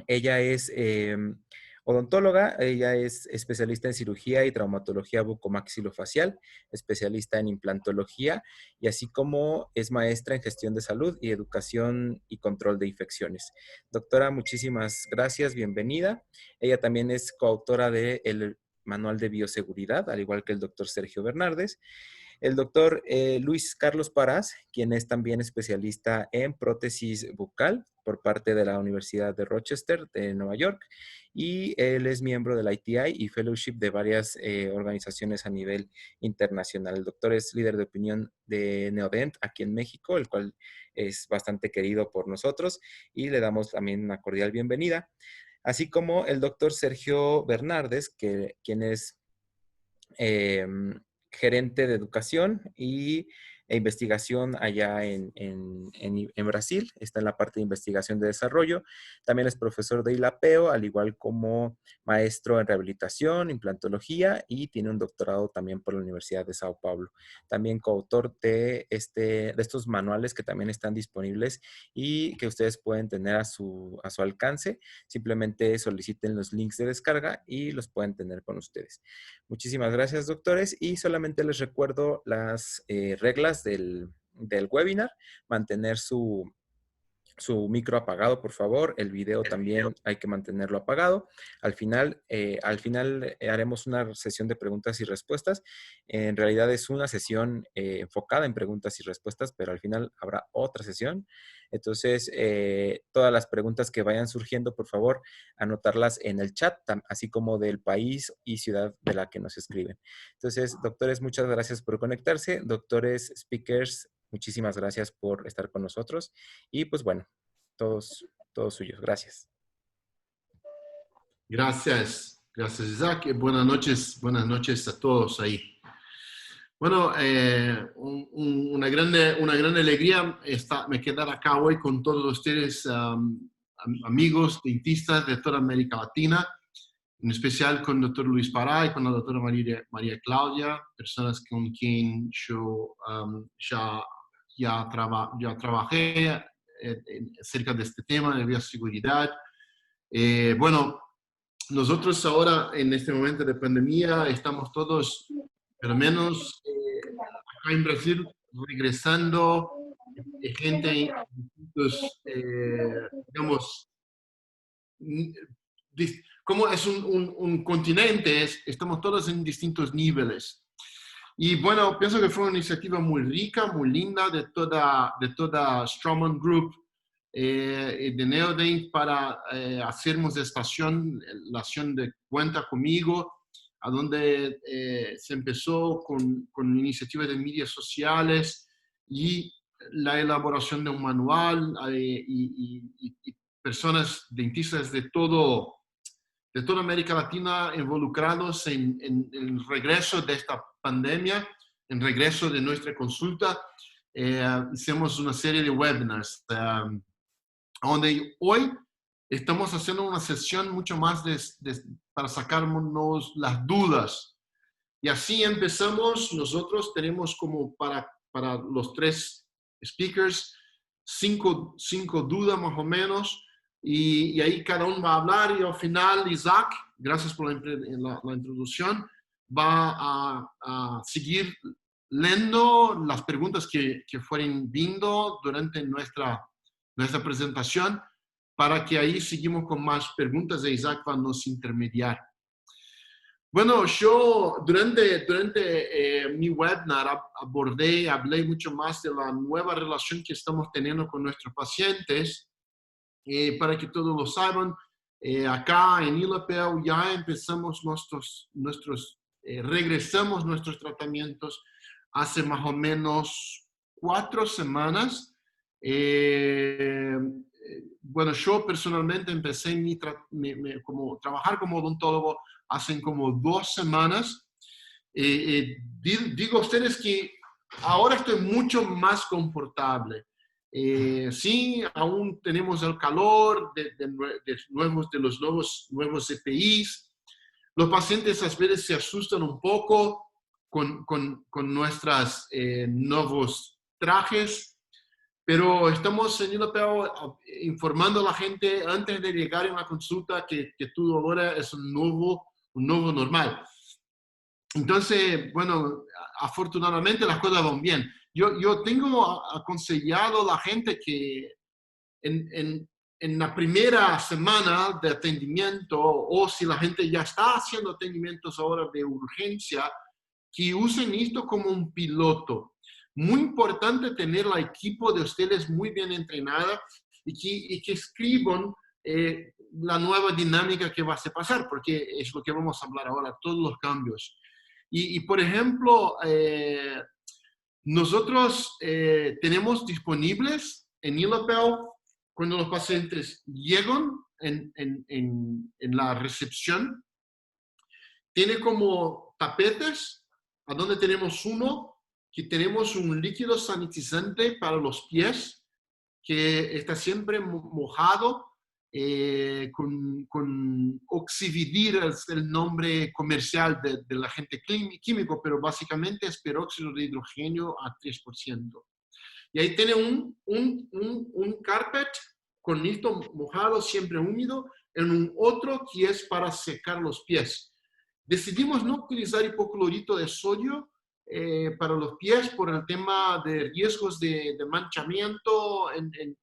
Ella es odontóloga, ella es especialista en cirugía y traumatología bucomaxilofacial, especialista en implantología y así como es maestra en gestión de salud y educación y control de infecciones. Doctora, muchísimas gracias, bienvenida. Ella también es coautora del Manual de Bioseguridad, al igual que el doctor Sergio Bernardes. El doctor Luis Carlos Parás, quien es también especialista en prótesis bucal por parte de la Universidad de Rochester de Nueva York, y él es miembro del ITI y fellowship de varias organizaciones a nivel internacional. El doctor es líder de opinión de Neodent aquí en México, el cual es bastante querido por nosotros y le damos también una cordial bienvenida. Así como el doctor Sergio Bernardes, quien es eh, gerente de educación e investigación allá en Brasil. Está en la parte de investigación de desarrollo. También es profesor de ILAPEO, al igual como maestro en rehabilitación, implantología y tiene un doctorado también por la Universidad de Sao Paulo. También coautor de estos manuales que también están disponibles y que ustedes pueden tener a su alcance. Simplemente soliciten los links de descarga y los pueden tener con ustedes. Muchísimas gracias, doctores. Y solamente les recuerdo las reglas del webinar. Mantener su micro apagado, por favor. El video también hay que mantenerlo apagado. Al final haremos una sesión de preguntas y respuestas. En realidad es una sesión enfocada en preguntas y respuestas, pero al final habrá otra sesión. Entonces, todas las preguntas que vayan surgiendo, por favor, anotarlas en el chat, así como del país y ciudad de la que nos escriben. Entonces, doctores, muchas gracias por conectarse. Doctores, speakers, muchísimas gracias por estar con nosotros. Y pues bueno, todos suyos. Gracias. Gracias, gracias Isaac. Buenas noches a todos ahí. Bueno, una gran alegría me quedar acá hoy con todos ustedes, amigos dentistas de toda América Latina, en especial con el doctor Luis Pará y con la doctora María Claudia, personas con quien yo ya trabajé acerca de este tema de bioseguridad. Bueno, nosotros ahora en este momento de pandemia estamos todos, al menos acá en Brasil, regresando gente en distintos, digamos, como es un continente, estamos todos en distintos niveles. Y bueno, pienso que fue una iniciativa muy rica, muy linda de toda Straumann Group, de Neodent para hacernos esta acción, la acción de Cuenta Conmigo, a donde se empezó con iniciativas de medios sociales y la elaboración de un manual y personas dentistas de toda América Latina involucrados en el regreso de esta pandemia, en regreso de nuestra consulta. Hicimos una serie de webinars donde hoy estamos haciendo una sesión mucho más para sacarnos las dudas. Y así empezamos. Nosotros tenemos como para los tres speakers cinco dudas más o menos. Y ahí cada uno va a hablar y al final Isaac, gracias por la introducción, va a seguir leyendo las preguntas que fueron viendo durante nuestra presentación para que ahí seguimos con más preguntas e Isaac va a nos intermediar. Bueno, yo durante mi webinar hablé mucho más de la nueva relación que estamos teniendo con nuestros pacientes. Para que todos lo sepan, acá en ILAPEO ya empezamos regresamos nuestros tratamientos hace más o menos 4 semanas. Bueno, yo personalmente empecé como trabajar como odontólogo hace como 2 semanas. Digo a ustedes que ahora estoy mucho más confortable. Sí, aún tenemos el calor de los nuevos EPIs. Los pacientes a veces se asustan un poco con nuestros nuevos trajes, pero estamos en ILAPEO informando a la gente antes de llegar a una consulta que todo ahora es un nuevo normal. Entonces, bueno, afortunadamente las cosas van bien. Yo tengo aconsejado a la gente que en la primera semana de atendimiento, o si la gente ya está haciendo atendimientos ahora de urgencia, que usen esto como un piloto. Muy importante tener el equipo de ustedes muy bien entrenada y que escriban la nueva dinámica que va a pasar, porque es lo que vamos a hablar ahora, todos los cambios. Por ejemplo, nosotros tenemos disponibles en ILAPEO, cuando los pacientes llegan en la recepción, tiene como tapetes, a donde tenemos uno, que tenemos un líquido sanitizante para los pies, que está siempre mojado, con Oxividir es el nombre comercial del agente químico, pero básicamente es peróxido de hidrógeno a 3%. Y ahí tiene un carpet con esto mojado, siempre húmedo, en un otro que es para secar los pies. Decidimos no utilizar hipoclorito de sodio para los pies por el tema de riesgos de manchamiento en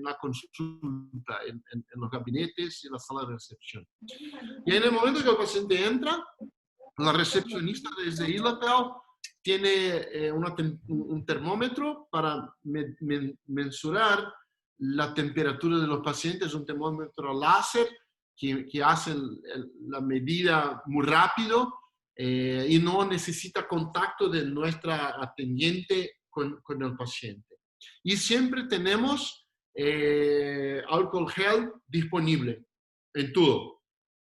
la consulta, en los gabinetes y la sala de recepción. Y en el momento que el paciente entra, la recepcionista desde ILAPEO tiene un termómetro para mensurar la temperatura de los pacientes, un termómetro láser que hace la medida muy rápido y no necesita contacto de nuestra atendiente con el paciente. Y siempre tenemos alcohol gel disponible en toda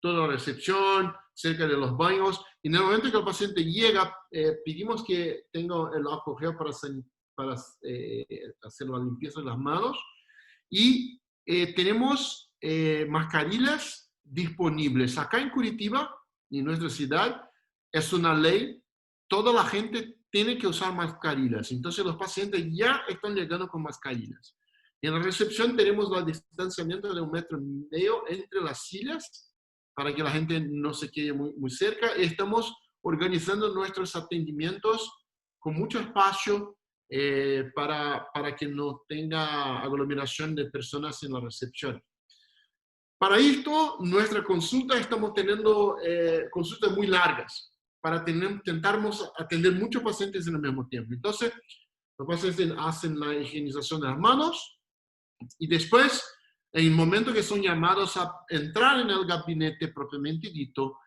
la recepción, cerca de los baños. Y en el momento que el paciente llega, pedimos que tenga el alcohol gel para hacer la limpieza de las manos. Y tenemos mascarillas disponibles. Acá en Curitiba, en nuestra ciudad, es una ley. Toda la gente tiene que usar mascarillas. Entonces los pacientes ya están llegando con mascarillas. En la recepción tenemos el distanciamiento de 1,5 metros entre las sillas para que la gente no se quede muy cerca. Estamos organizando nuestros atendimientos con mucho espacio para que no tenga aglomeración de personas en la recepción. Para esto, nuestra consulta, estamos teniendo consultas muy largas para intentarnos atender muchos pacientes en el mismo tiempo. Entonces, los pacientes hacen la higienización de las manos y después, en el momento que son llamados a entrar en el gabinete propiamente dicho,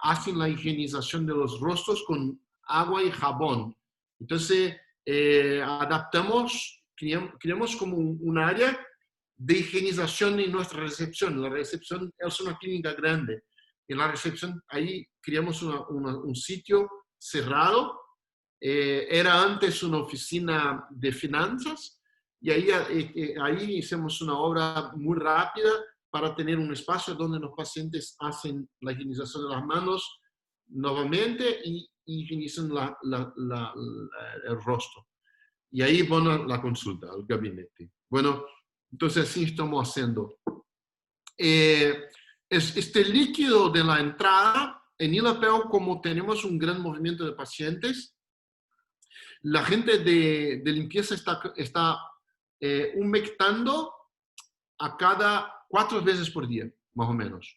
hacen la higienización de los rostros con agua y jabón. Entonces, creamos como un área de higienización en nuestra recepción. La recepción es una clínica grande. En la recepción, ahí creamos un sitio cerrado. Era antes una oficina de finanzas y ahí hicimos una obra muy rápida para tener un espacio donde los pacientes hacen la higienización de las manos nuevamente y higienizan el rostro. Y ahí, bueno, la consulta, el gabinete. Bueno, entonces así estamos haciendo. Este líquido de la entrada, en ILAPEO, como tenemos un gran movimiento de pacientes, la gente de limpieza está humectando a cada 4 veces por día, más o menos.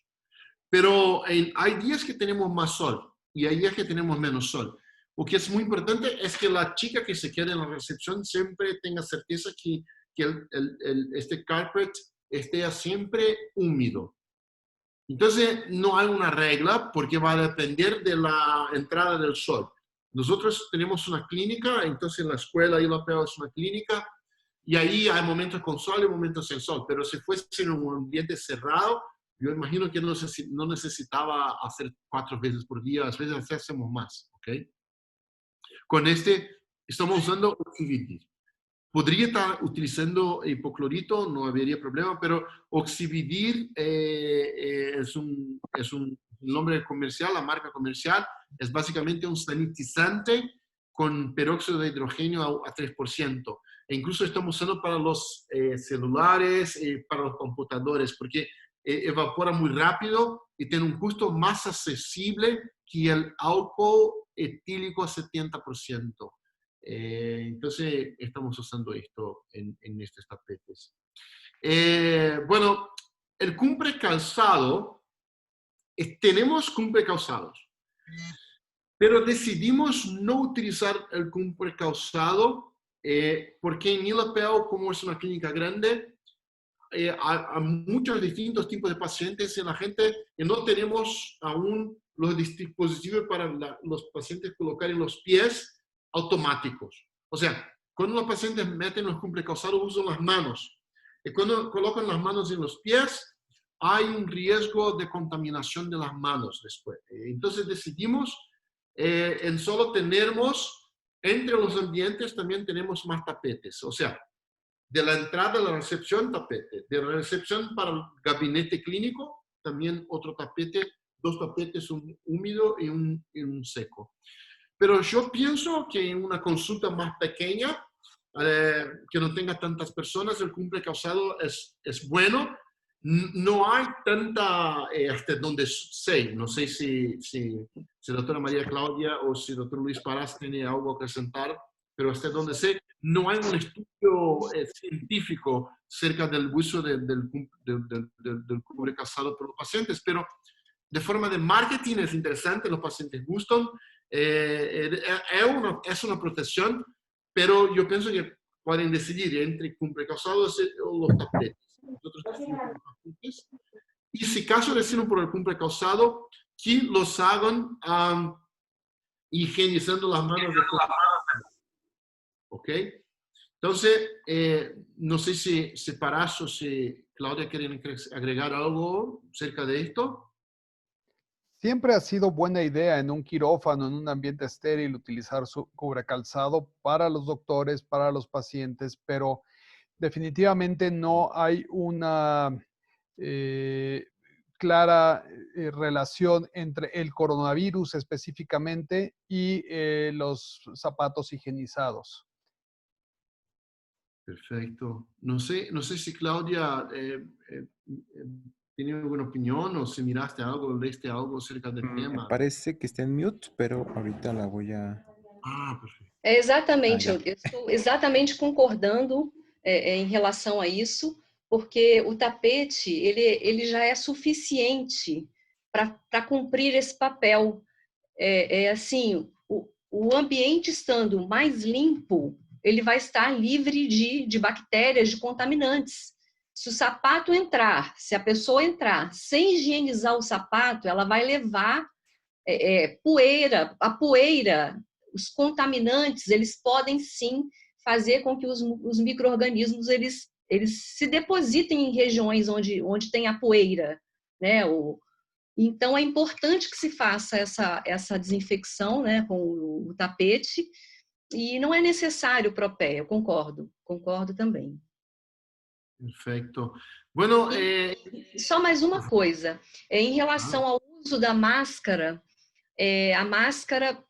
Pero hay días que tenemos más sol y hay días que tenemos menos sol. Lo que es muy importante es que la chica que se quede en la recepción siempre tenga certeza que este carpet esté siempre húmedo. Entonces, no hay una regla porque va a depender de la entrada del sol. Nosotros tenemos una clínica, entonces la escuela ILAPEO es una clínica y ahí hay momentos con sol y momentos sin sol. Pero si fuese en un ambiente cerrado, yo imagino que no necesitaba hacer 4 veces por día, a veces hacemos más, ¿ok? Con estamos usando Oxividir. Podría estar utilizando hipoclorito, no habría problema, pero Oxividir es un nombre comercial, la marca comercial, es básicamente un sanitizante con peróxido de hidrógeno a 3%. e incluso estamos usando para los celulares y para los computadores, porque evapora muy rápido y tiene un costo más accesible que el alcohol etílico a 70%. Entonces, estamos usando esto en estos tapetes. Bueno, el cumple calzado, tenemos cumple calzados, pero decidimos no utilizar el cumple calzado porque en ILAPEL, como es una clínica grande, a muchos distintos tipos de pacientes y la gente no tenemos aún los dispositivos para los pacientes colocar en los pies automáticos. O sea, cuando los pacientes meten los cumple calzados usan las manos. Y cuando colocan las manos en los pies, hay un riesgo de contaminación de las manos después. Entonces decidimos en solo tenemos, entre los ambientes también tenemos más tapetes. O sea, de la entrada a la recepción, tapete. De la recepción para el gabinete clínico, también otro tapete, 2 tapetes, un húmedo y un seco. Pero yo pienso que en una consulta más pequeña, que no tenga tantas personas, el cumple calzado es bueno. No hay tanta, hasta donde sé, no sé si la doctora María Claudia o si el doctor Luis Parás tiene algo que presentar, pero hasta donde sé, no hay un estudio científico cerca del uso del cubre calzado por los pacientes, pero de forma de marketing es interesante, los pacientes gustan, es una protección, pero yo pienso que pueden decidir entre cubre calzado o los tapetes. Nosotros decidimos por los tapetes. Y si caso deciden por el cubre calzado, que los hagan higienizando las manos después. ¿Ok? Entonces, no sé si Parás o si Claudia quieren agregar algo cerca de esto. Siempre ha sido buena idea en un quirófano, en un ambiente estéril, utilizar su cubrecalzado para los doctores, para los pacientes, pero definitivamente no hay una clara relación entre el coronavirus específicamente y los zapatos higienizados. Perfecto. No sé si Claudia tiene alguna opinión o si miraste algo, leíste algo acerca del tema. Parece que está en mute, pero ahorita la voy a... Ah, perfeito. Exatamente, eu estou exatamente concordando em relação a isso, porque o tapete ele já é suficiente para cumprir esse papel. Assim, o ambiente estando mais limpo, ele vai estar livre de bactérias, de contaminantes. Se o sapato entrar, se a pessoa entrar sem higienizar o sapato, ela vai levar poeira, a poeira, os contaminantes, eles podem sim fazer com que os micro-organismos eles se depositem em regiões onde tem a poeira, né? Então, é importante que se faça essa desinfecção, né, com o tapete, e não é necessário o propé, eu concordo também. Perfeito. Bueno, só mais uma coisa, em relação ao uso da máscara, a máscara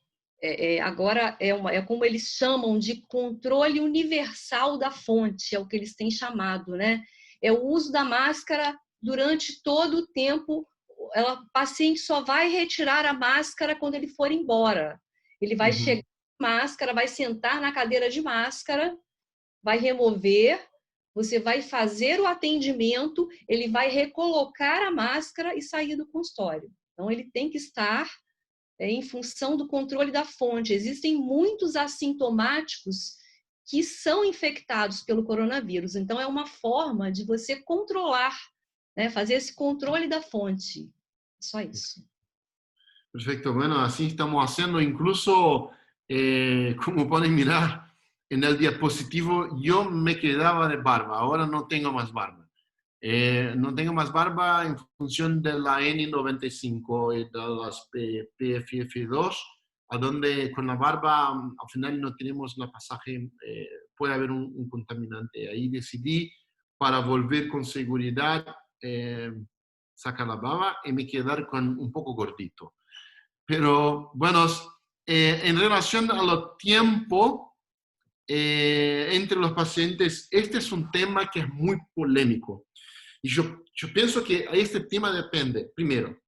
agora é como eles chamam de controle universal da fonte, é o que eles têm chamado, né? É o uso da máscara durante todo o tempo. O paciente só vai retirar a máscara quando ele for embora. Ele vai chegar com a máscara, vai sentar na cadeira de máscara, vai remover, você vai fazer o atendimento, ele vai recolocar a máscara e sair do consultório. Então, ele tem que estar em função do controle da fonte. Existem muitos assintomáticos que são infectados pelo coronavírus. Então, é uma forma de você controlar, né? Fazer esse controle da fonte. Só isso. Perfecto. Bueno, así estamos haciendo. Incluso, como pueden mirar en el diapositivo, yo me quedaba de barba. Ahora no tengo más barba. No tengo más barba en función de la N95 y de las PFF2, a donde con la barba al final no tenemos la pasaje, puede haber un contaminante. Ahí decidí, para volver con seguridad, sacar la barba y me quedar con un poco gordito. Pero bueno, en relación a lo tiempo, entre los pacientes, este es un tema que es muy polémico. Y yo pienso que este tema depende, primero,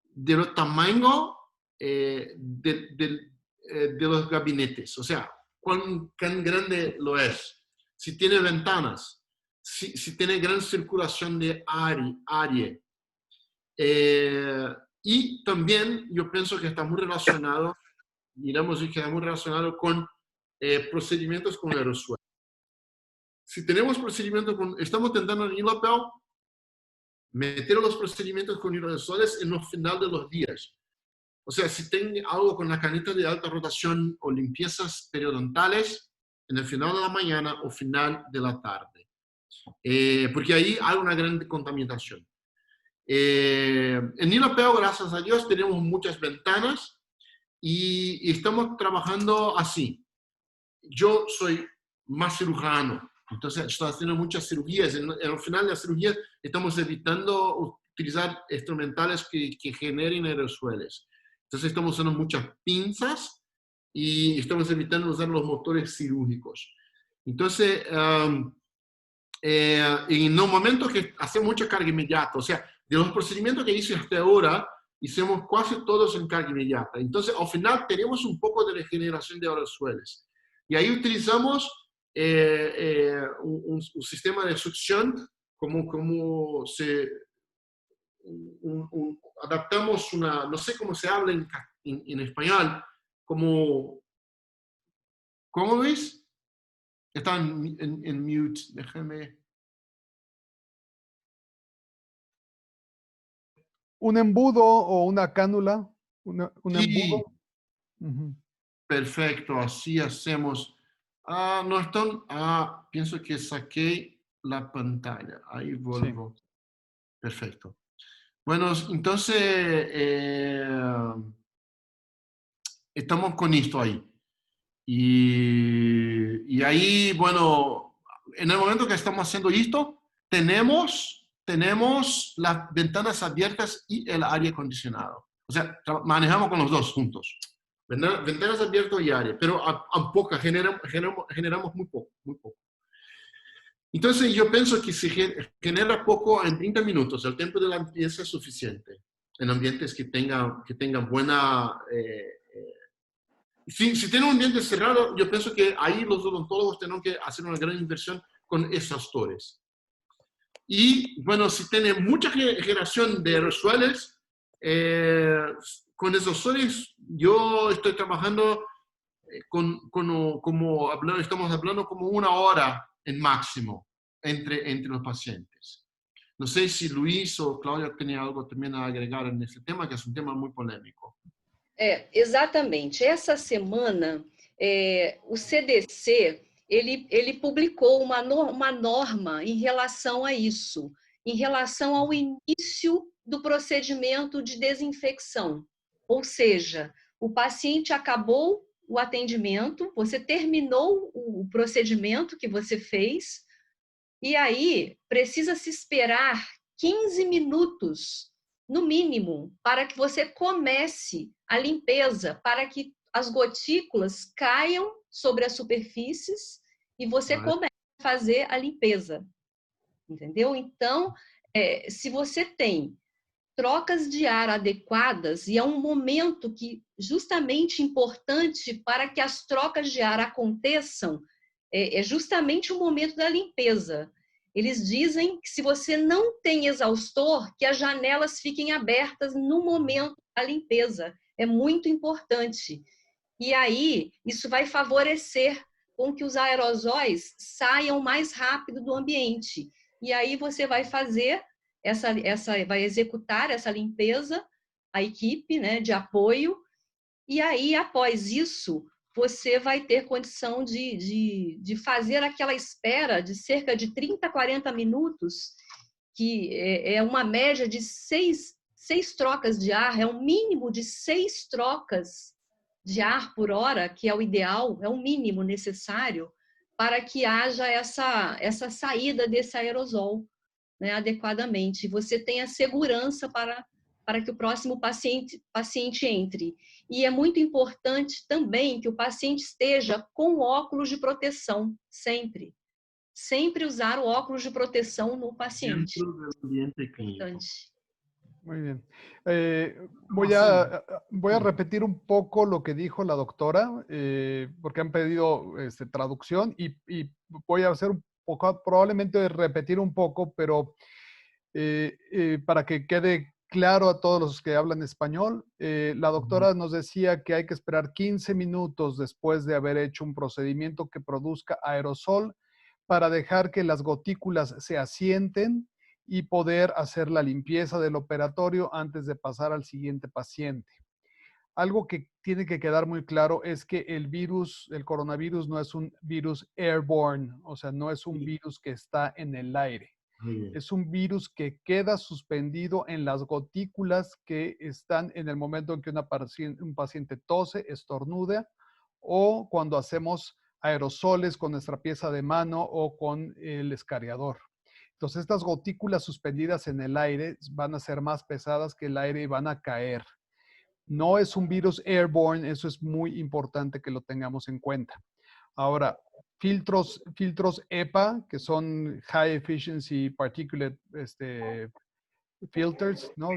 del tamaño de los gabinetes, o sea, cuán grande lo es, si tiene ventanas, si tiene gran circulación de aire. Y también yo pienso que está muy relacionado, miramos y queda muy relacionado con procedimientos con aerosol. Si tenemos procedimientos con, estamos tentando en ILAPEL meter los procedimientos con aerosoles en el final de los días. O sea, si tiene algo con la caneta de alta rotación o limpiezas periodontales, en el final de la mañana o final de la tarde. Porque ahí hay una gran contaminación. En ILAPEL, gracias a Dios, tenemos muchas ventanas y estamos trabajando así. Yo soy más cirujano, entonces estoy haciendo muchas cirugías. En el final de las cirugías estamos evitando utilizar instrumentales que generen aerosoles. Entonces estamos usando muchas pinzas y estamos evitando usar los motores cirúrgicos. Entonces, en un momento que hacemos mucha carga inmediata, o sea, de los procedimientos que hice hasta ahora, hicimos casi todos en carga inmediata. Entonces, al final tenemos un poco de regeneración de aerosoles. Y ahí utilizamos un sistema de succión, adaptamos una, no sé cómo se habla en español, como, ¿cómo ves? Está en mute, déjame. Un embudo o una cánula, un Sí, embudo. Ujú. perfecto, así hacemos. No están, pienso que saqué la pantalla, ahí Sí. vuelvo. Perfecto. Bueno, entonces, estamos con esto ahí. Y ahí, bueno, en el momento que estamos haciendo esto, tenemos las ventanas abiertas y el aire acondicionado. O sea, manejamos con los dos juntos. Ventanas abiertas y aire, pero a poca, generamos muy poco, muy poco. Entonces yo pienso que si genera poco en 30 minutos, el tiempo de la limpieza es suficiente en ambientes que tengan buena... si tiene un ambiente cerrado, yo pienso que ahí los odontólogos tienen que hacer una gran inversión con exhaustores. Y bueno, si tiene mucha generación de aerosoles, con exhaustores yo estoy trabajando estamos hablando como 1 hora en máximo entre los pacientes. No sé si Luis o Cláudia tenía algo también a agregar en este tema, que es un tema muy polémico. Exatamente. Essa semana, o CDC ele publicou uma norma em relação a isso, em relação ao início do procedimento de desinfecção. Ou seja, o paciente acabou o atendimento, você terminou o procedimento que você fez, e aí precisa se esperar 15 minutos, no mínimo, para que você comece a limpeza, para que as gotículas caiam sobre as superfícies e você comece a fazer a limpeza. Entendeu? Então, se você tem trocas de ar adequadas, e é um momento que justamente importante para que as trocas de ar aconteçam, é justamente o momento da limpeza. Eles dizem que se você não tem exaustor, que as janelas fiquem abertas no momento da limpeza. É muito importante. E aí, isso vai favorecer com que os aerosóis saiam mais rápido do ambiente. E aí você vai fazer vai executar essa limpeza, a equipe, né, de apoio, e aí, após isso, você vai ter condição de fazer aquela espera de cerca de 30, 40 minutos, que é uma média de 6 trocas de ar, é um mínimo de 6 trocas de ar por hora, que é o ideal, é o mínimo necessário para que haja essa saída desse aerosol, né, adequadamente. Você tem a segurança para para que o próximo paciente entre. E é muito importante também que o paciente esteja com óculos de proteção, sempre. Sempre usar o óculos de proteção no paciente. Dentro del ambiente clínico. Importante. Muy bien. ¿Cómo Voy a repetir un poco lo que dijo la doctora, porque han pedido traducción y voy a hacer un poco, probablemente repetir un poco, pero para que quede claro a todos los que hablan español, la doctora nos decía que hay que esperar 15 minutos después de haber hecho un procedimiento que produzca aerosol para dejar que las gotículas se asienten y poder hacer la limpieza del operatorio antes de pasar al siguiente paciente. Algo que tiene que quedar muy claro es que el coronavirus no es un virus airborne, o sea, no es un virus que está en el aire. Es un virus que queda suspendido en las gotículas que están en el momento en que un paciente tose, estornuda, o cuando hacemos aerosoles con nuestra pieza de mano o con el escariador. Entonces, estas gotículas suspendidas en el aire van a ser más pesadas que el aire y van a caer. No es un virus airborne, eso es muy importante que lo tengamos en cuenta. Ahora, filtros EPA, que son High Efficiency Particulate Filters, ¿no?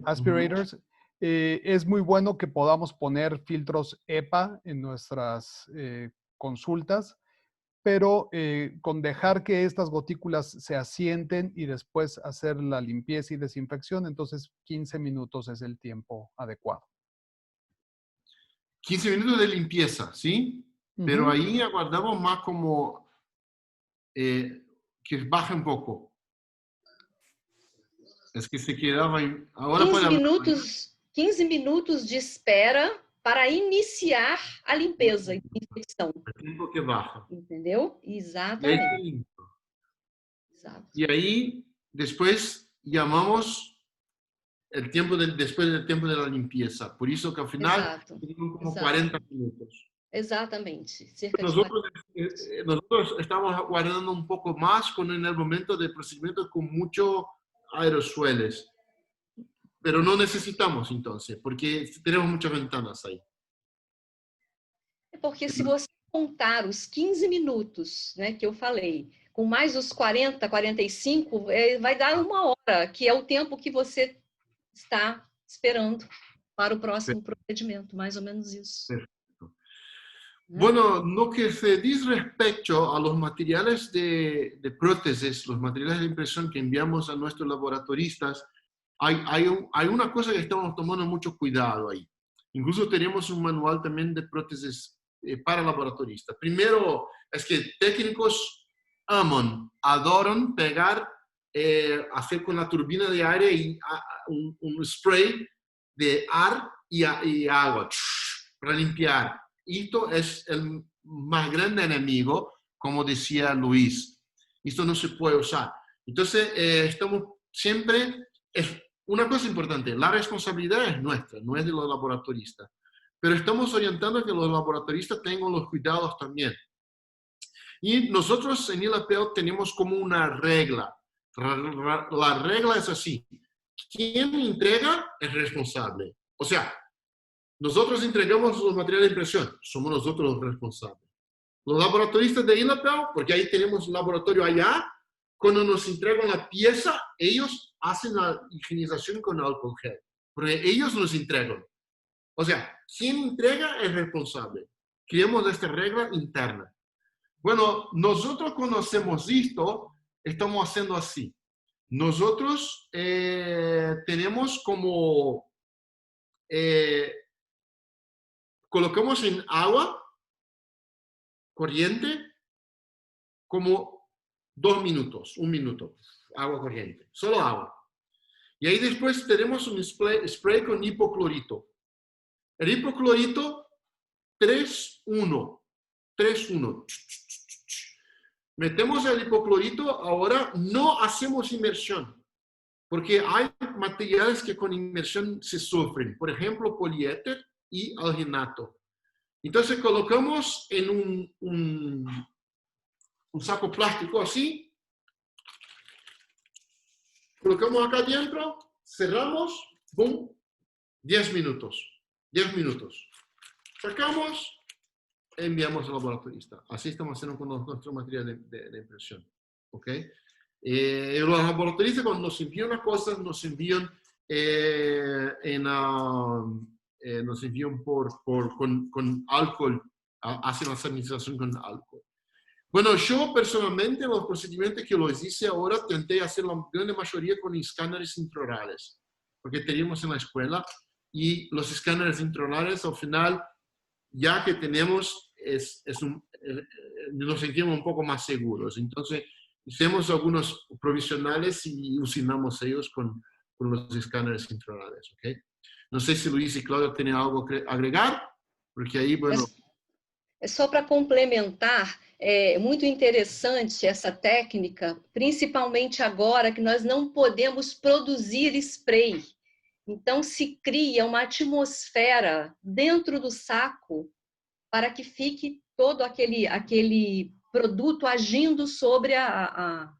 Aspirators. Es muy bueno que podamos poner filtros EPA en nuestras consultas, pero con dejar que estas gotículas se asienten y después hacer la limpieza y desinfección, entonces 15 minutos es el tiempo adecuado. 15 minutos de limpieza, ¿sí? Pero ahí aguardamos más como que baje un poco. Es que se quedaba... Ahora 15 minutos de espera para iniciar a limpeza e infecção. El tiempo que baja. Entendeu? Exatamente. Exato. Y ahí después llamamos después del tiempo de la limpieza. Por eso que al final tenemos como 40 minutos. Exatamente. Cerca nosotros estamos guardando un poco más en el momento de procedimientos con muchos aerosoles. Pero no necesitamos entonces, porque tenemos muchas ventanas ahí. Porque se você contar os 15 minutos, né, que eu falei, com mais os 40, 45, vai dar 1 hora, que é o tempo que você está esperando para o próximo procedimento, mais ou menos isso. Perfecto. Bueno, lo que se dice respecto a los materiales de prótesis, los materiales de impresión que enviamos a nuestros laboratoristas, hay una cosa que estamos tomando mucho cuidado ahí. Incluso tenemos un manual también de prótesis para laboratoristas. Primero, es que técnicos adoran pegar, hacer con la turbina de aire y un spray de ar y agua para limpiar. Esto es el más grande enemigo, como decía Luis. Esto no se puede usar. Entonces, estamos siempre... Una cosa importante, la responsabilidad es nuestra, no es de los laboratoristas. Pero estamos orientando a que los laboratoristas tengan los cuidados también. Y nosotros en ILAPEO tenemos como una regla. La regla es así. Quien entrega es responsable. O sea, nosotros entregamos los materiales de impresión, somos nosotros los responsables. Los laboratoristas de ILAPEO, porque ahí tenemos un laboratorio allá, cuando nos entregan la pieza, ellos hacen la higienización con alcohol gel, porque ellos nos entregan. O sea, quien entrega es responsable. Creemos esta regla interna. Bueno, nosotros cuando hacemos esto, estamos haciendo así. Nosotros tenemos como... colocamos en agua corriente como 2 minutos, 1 minuto, agua corriente, solo agua. Y ahí después tenemos un spray con hipoclorito. El hipoclorito 3-1. Metemos el hipoclorito, ahora no hacemos inmersión, porque hay materiales que con inmersión se sufren, por ejemplo, poliéter y alginato. Entonces colocamos en un saco plástico así, colocamos acá adentro, cerramos, boom, 10 minutos. 10 minutos. Sacamos, enviamos al laboratorista. Así estamos haciendo con nuestro material de impresión. ¿Ok? Los laboratoristas cuando nos envían las cosas, nos envían, nos envían con alcohol, hacen la sanitización con alcohol. Bueno, yo personalmente los procedimientos que los hice ahora intenté hacer la gran mayoría con escáneres intraorales, porque teníamos en la escuela y los escáneres intraorales al final, ya que tenemos, nos sentimos un poco más seguros. Entonces, hicimos algunos provisionales y usinamos ellos con los escáneres intraorales. ¿Okay? No sé si Luis y Claudia tienen algo que agregar, porque ahí, bueno... Só para complementar, é muito interessante essa técnica, principalmente agora que nós não podemos produzir spray. Então, se cria uma atmosfera dentro do saco para que fique todo aquele produto agindo sobre a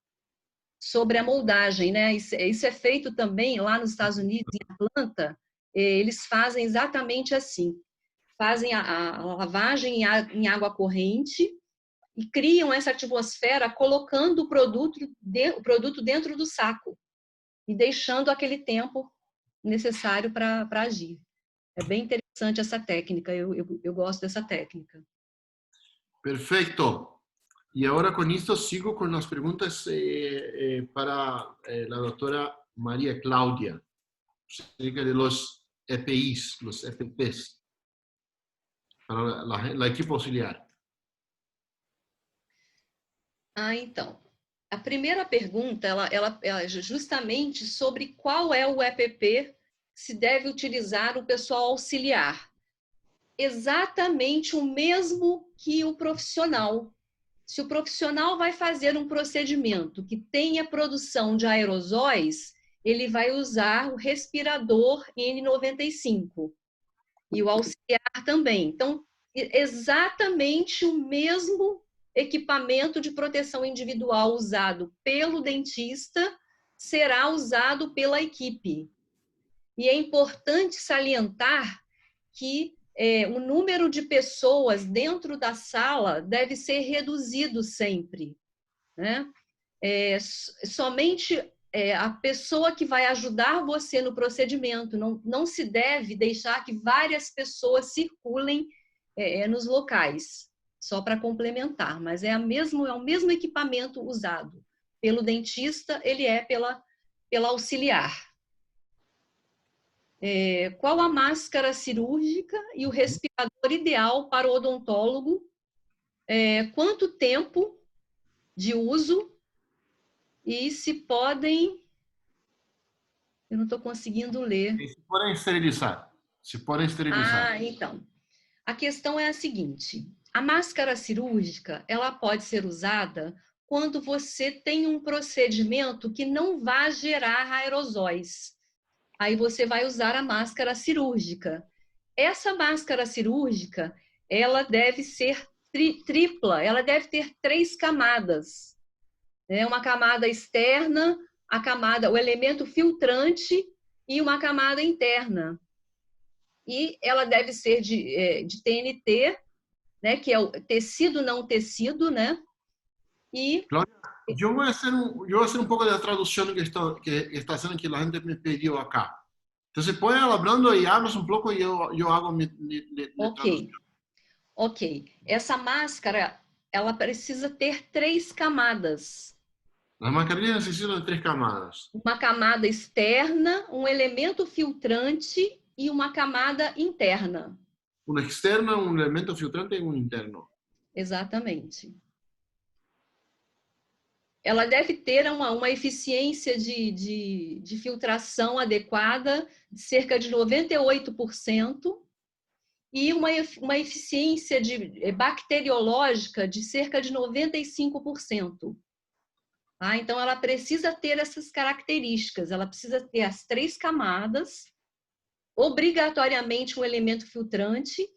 moldagem, né? Isso é feito também lá nos Estados Unidos, em Atlanta, eles fazem exatamente assim. Fazem a lavagem em água corrente e criam essa atmosfera colocando o produto dentro do saco e deixando aquele tempo necessário para agir. É bem interessante essa técnica, eu gosto dessa técnica. Perfecto. Y ahora con esto sigo con las preguntas para la doctora María Claudia, acerca de los EPIs, los EPPs. Para la equipe auxiliar. Então, a primeira pergunta, ela é justamente sobre qual é o EPP que se deve utilizar o pessoal auxiliar. Exatamente o mesmo que o profissional. Se o profissional vai fazer um procedimento que tenha produção de aerosóis, ele vai usar o respirador N95. E o auxiliar também. Então, exatamente o mesmo equipamento de proteção individual usado pelo dentista será usado pela equipe. E é importante salientar que o número de pessoas dentro da sala deve ser reduzido sempre, né? Somente a pessoa que vai ajudar você no procedimento. Não se deve deixar que várias pessoas circulem nos locais, só para complementar, mas é o mesmo equipamento usado pelo dentista, ele é pela auxiliar. Qual a máscara cirúrgica e o respirador ideal para o odontólogo? Quanto tempo de uso? E se podem... Eu não estou conseguindo ler. Se podem esterilizar. Se podem esterilizar. Então. A questão é a seguinte. A máscara cirúrgica, ela pode ser usada quando você tem um procedimento que não vai gerar aerosóis. Aí você vai usar a máscara cirúrgica. Essa máscara cirúrgica, ela deve ser tripla, ela deve ter 3 camadas. Uma camada externa, o elemento filtrante e uma camada interna. E ela deve ser de TNT, né, que é o tecido não tecido, né? E Claudia, eu vou fazer um pouco da tradução que está sendo que a gente me pediu acá. Então, pode hablando e hablas um pouco e eu hago mi tradução. Ok. Essa máscara, ela precisa ter 3 camadas. As mascarilhas necessitam de 3 camadas. Uma camada externa, um elemento filtrante e uma camada interna. Um externo, um elemento filtrante e um interno. Exatamente. Ela deve ter uma eficiência de filtração adequada de cerca de 98% e uma eficiência bacteriológica de cerca de 95%. Então, ela precisa ter essas características. Ela precisa ter as 3 camadas, obrigatoriamente um elemento filtrante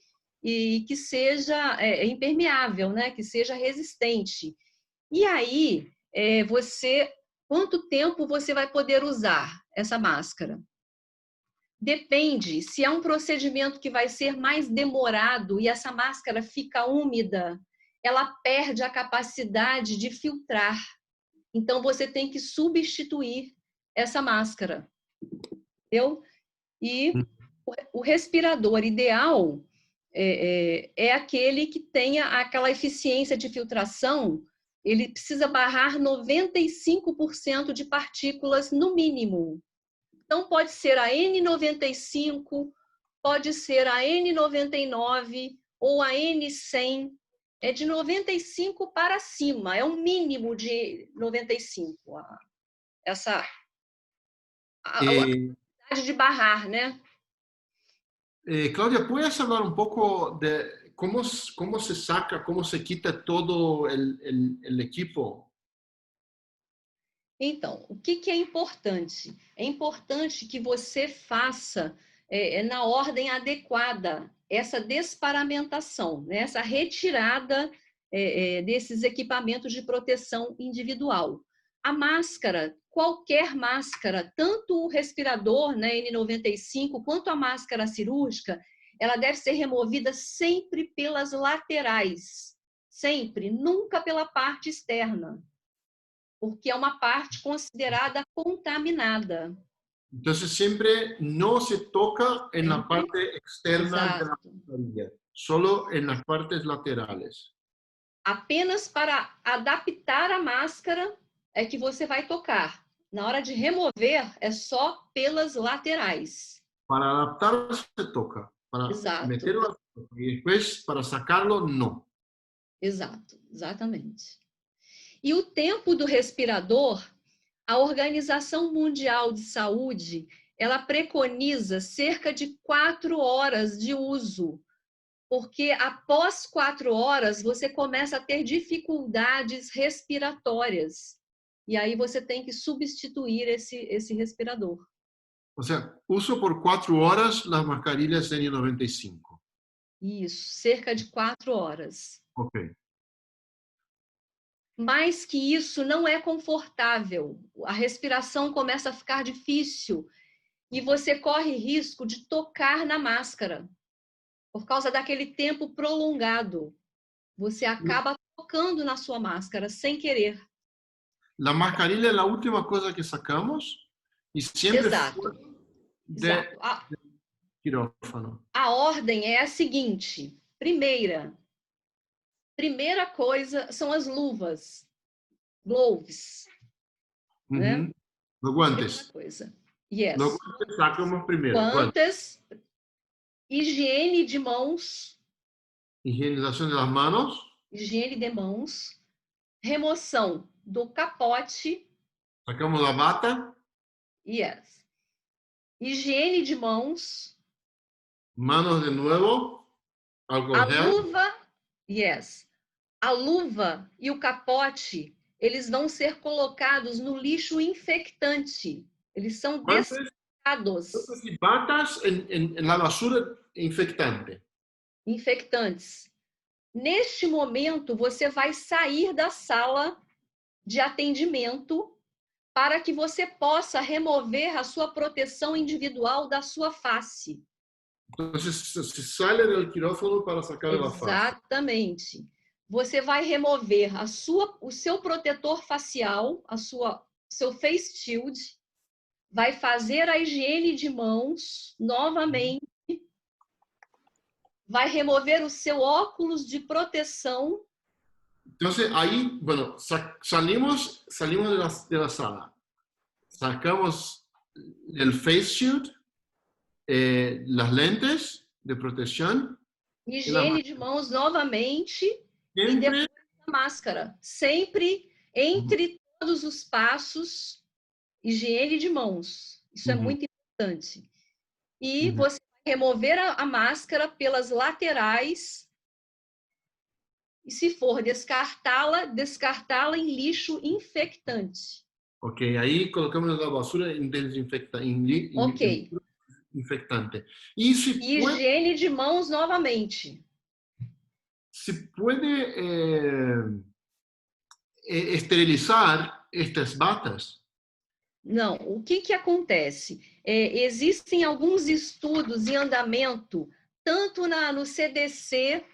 e que seja impermeável, né? Que seja resistente. E aí, você Quanto tempo você vai poder usar essa máscara? Depende, se é um procedimento que vai ser mais demorado e essa máscara fica úmida, ela perde a capacidade de filtrar. Então, você tem que substituir essa máscara. Entendeu? E o respirador ideal é aquele que tenha aquela eficiência de filtração. Ele precisa barrar 95% de partículas no mínimo. Então, pode ser a N95, pode ser a N99 ou a N100. É de 95 para cima, é um mínimo de 95. Essa a capacidade de barrar, né? Claudia, ¿puedes hablar un poco de cómo se saca, cómo se quita todo el equipo? Então, o que é importante? É importante que você faça na ordem adequada essa desparamentação, né? Essa retirada desses equipamentos de proteção individual. A máscara, qualquer máscara, tanto o respirador, né, N95, quanto a máscara cirúrgica, ela deve ser removida sempre pelas laterais, sempre, nunca pela parte externa, porque é uma parte considerada contaminada. Entonces siempre no se toca en la parte externa de la Exato. mascarilla, solo en las partes laterales. Apenas para adaptar a máscara é que você vai tocar. Na hora de remover, é só pelas laterais. Para adaptar se toca, para Exato. meterlo y después para sacarlo no. Exato, exatamente. E o tempo do respirador, a Organização Mundial de Saúde, ela preconiza cerca de 4 horas de uso, porque após 4 horas você começa a ter dificuldades respiratórias. E aí você tem que substituir esse respirador. O sea, uso por 4 horas las mascarillas N95. Isso, cerca de 4 horas. Ok. Mais que isso, não é confortável. A respiração começa a ficar difícil e você corre risco de tocar na máscara. Por causa daquele tempo prolongado, você acaba tocando na sua máscara sem querer. La mascarilla es la última cosa que sacamos y siempre Exato. fue de Exato. quirófano. A ordem é a seguinte. Primeira coisa são as luvas, gloves. Né? Los guantes. Primeira coisa. Yes. Los guantes sacamos primero. Guantes, higiene de mãos. Higienización de las manos. Higiene de mãos. Remoção do capote. Sacamos la bata. Yes. Higiene de mãos. Manos de nuevo. Alcohol A gel. luva, yes. A luva e o capote, eles vão ser colocados no lixo infectante. Eles são descartados. Y batas en la basura infectante. Infectantes. Neste momento, você vai sair da sala de atendimento para que você possa remover a sua proteção individual da sua face. Entonces se sale del quirófano para sacar la face. Exatamente. Você vai remover o seu protetor facial, seu face shield, vai fazer a higiene de mãos novamente, vai remover o seu óculos de proteção. Entonces ahí, bueno, salimos de la sala, sacamos el face shield, las lentes de protección. Higiene de mãos novamente e depois a máscara. Sempre entre todos os passos, higiene de mãos. Isso é muito importante. E você vai remover a máscara pelas laterais e, se for descartá-la em lixo infectante. Ok, aí colocamos na basura em desinfectante. Ok. Infectante. E higiene de mãos novamente. Se pode esterilizar estas batas? Não, o que acontece? Existem alguns estudos em andamento, tanto no CDC,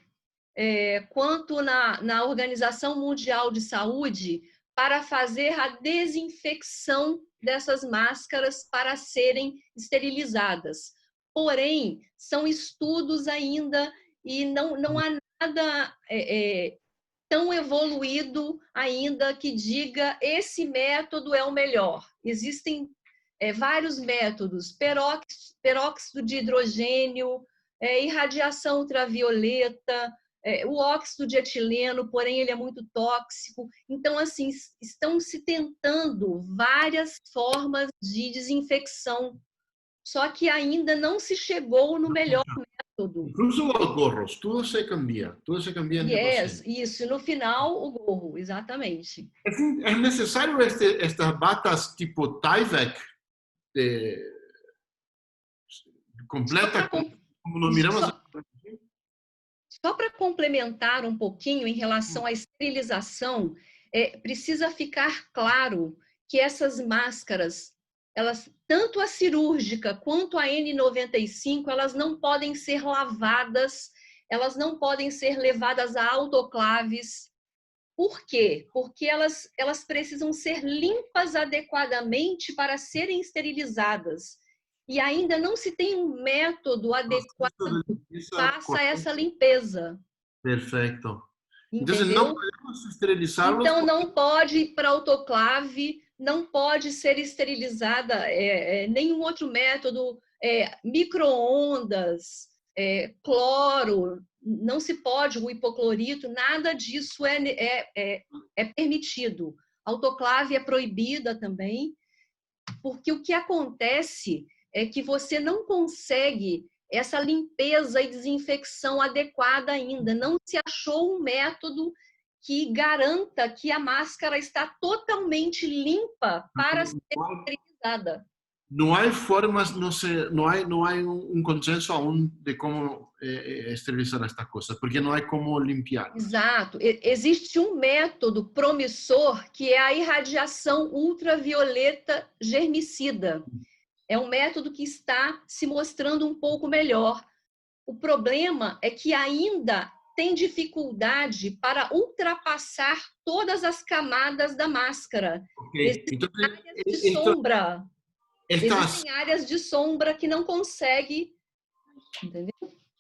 quanto na Organização Mundial de Saúde, para fazer a desinfecção dessas máscaras para serem esterilizadas. Porém, são estudos ainda e não há nada tão evoluído ainda que diga esse método é o melhor. Existem vários métodos, peróxido de hidrogênio, irradiação ultravioleta, o óxido de etileno, porém ele é muito tóxico. Então, assim, estão se tentando várias formas de desinfecção, só que ainda não se chegou no melhor método. Incluso los gorros, todo se cambia en Yes, isso, no final o gorro, exatamente. ¿Es necesario estas batas tipo Tyvek completa, como nos miramos? Só para complementar um pouquinho em relação à esterilização, precisa ficar claro que essas máscaras, elas, tanto a cirúrgica quanto a N95, elas não podem ser lavadas, elas não podem ser levadas a autoclaves. Por quê? Porque elas precisam ser limpas adequadamente para serem esterilizadas. E ainda não se tem um método adequado que faça essa limpeza. Perfeito. Entendeu? Então, não podemos esterilizá-los? Então, não pode ir para autoclave, não pode ser esterilizada nenhum outro método, micro-ondas, cloro, não se pode, o hipoclorito, nada disso é permitido. Autoclave é proibida também, porque o que acontece é que você não consegue essa limpeza e desinfecção adequada ainda. Não se achou um método que garanta que a máscara está totalmente limpa para ser esterilizada. No hay formas, no hay un consenso aún de cómo esterilizar estas cosas, porque no hay cómo limpiar. Exato. Existe um método promissor que é a irradiação ultravioleta germicida. É um método que está se mostrando um pouco melhor. O problema é que ainda tem dificuldade para ultrapassar todas as camadas da máscara. Okay. Existem áreas de sombra. Existem áreas de sombra que não consegue, entendeu?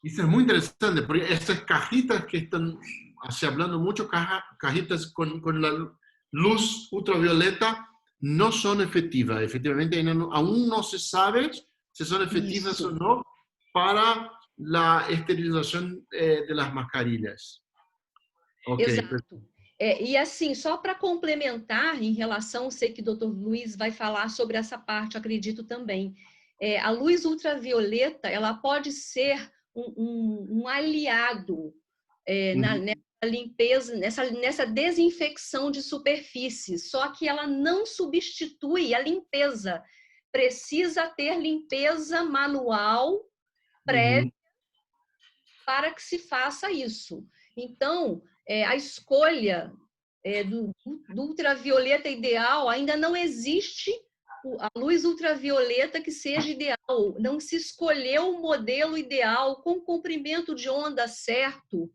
Isso é muito interessante, porque estas cajitas que estão se hablando mucho, cajitas con la luz ultravioleta, no son efectivas. Efectivamente, aún no se sabe si son efectivas o no para la esterilización de las mascarillas. Okay. Exato. E assim, só para complementar em relação, sei que o Dr. Luiz vai falar sobre essa parte, acredito também. A luz ultravioleta, ela pode ser um aliado nessa limpeza, nessa desinfecção de superfícies, só que ela não substitui a limpeza. Precisa ter limpeza manual prévia para que se faça isso. Então, a escolha do ultravioleta ideal ainda não existe a luz ultravioleta que seja ideal. Não se escolheu o modelo ideal com comprimento de onda certo.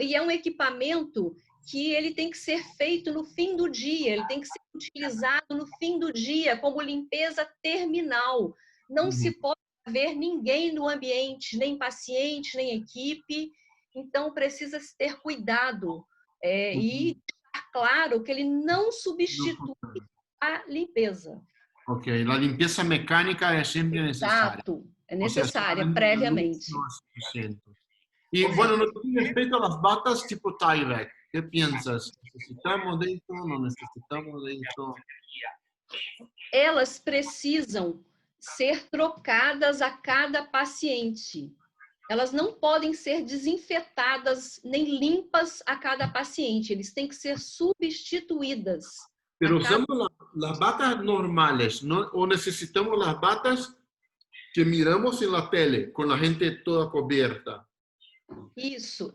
E é um equipamento que ele tem que ser feito no fim do dia, ele tem que ser utilizado no fim do dia como limpeza terminal. Não se pode haver ninguém no ambiente, nem paciente, nem equipe. Então, precisa-se ter cuidado e deixar claro que ele não substitui a limpeza. Ok, a limpeza mecânica é sempre necessária. Exato, é necessária, previamente. E, bueno, no que diz respeito às batas tipo Tyvek, o que pensas? Necessitamos disso, não necessitamos disso? Elas precisam ser trocadas a cada paciente. Elas não podem ser desinfetadas nem limpas a cada paciente. Eles têm que ser substituídas. Pero usamos las batas normales, ¿no? O necesitamos las batas que miramos en la tele, con la gente toda coberta. Isso.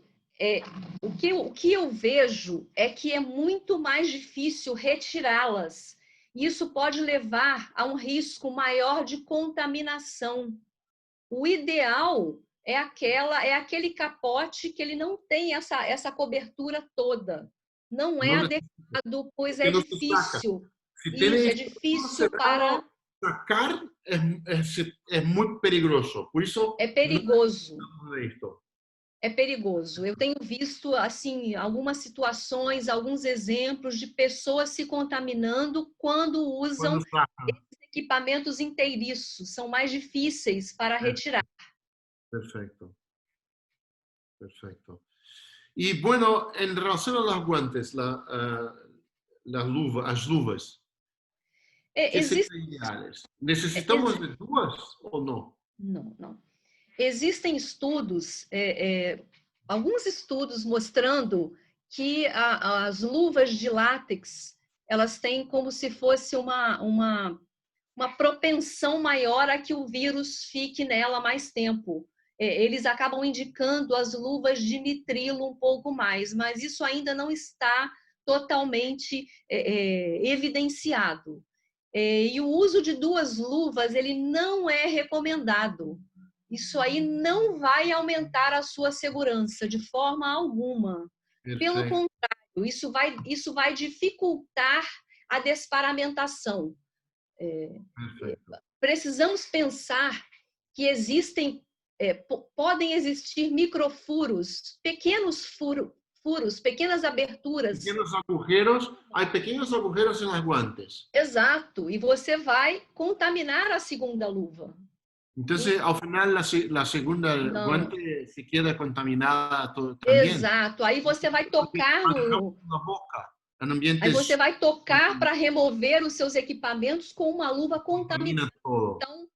O que eu vejo é que é muito mais difícil retirá-las. Isso pode levar a um risco maior de contaminação. O ideal é aquele capote que ele não tem essa cobertura toda. Não é No adequado, pois que é no se saca. difícil. Si Isso, tiene é esto difícil cerrado, para... sacar es muy peligroso. Por eso É perigoso. no hablamos de esto. É perigoso. Eu tenho visto, assim, algumas situações, alguns exemplos de pessoas se contaminando quando usam Cuando sacan. esses equipamentos inteiriços. São mais difíceis para retirar. Perfecto. Perfecto. Y bueno, en relación a los guantes, las luvas, ¿qué Existem... serían ideales? ¿Necesitamos de duas o no? Não. Existem estudos, alguns estudos mostrando que as luvas de látex, elas têm como se fosse uma propensão maior a que o vírus fique nela mais tempo. Eles acabam indicando as luvas de nitrilo um pouco mais, mas isso ainda não está totalmente evidenciado. E o uso de duas luvas, ele não é recomendado. Isso aí não vai aumentar a sua segurança de forma alguma. Pelo contrário, isso vai dificultar a desparamentação. Precisamos pensar que podem existir microfuros, pequenos furos, pequenas aberturas. Pequenos agujeros, hay pequeños agujeros en los guantes. Exato, e você vai contaminar a segunda luva. Entonces, al final, la segunda guante se queda contaminada también. Exato, aí você vai tocar na boca. Aí você vai tocar para remover os seus equipamentos com uma luva contaminada. Então,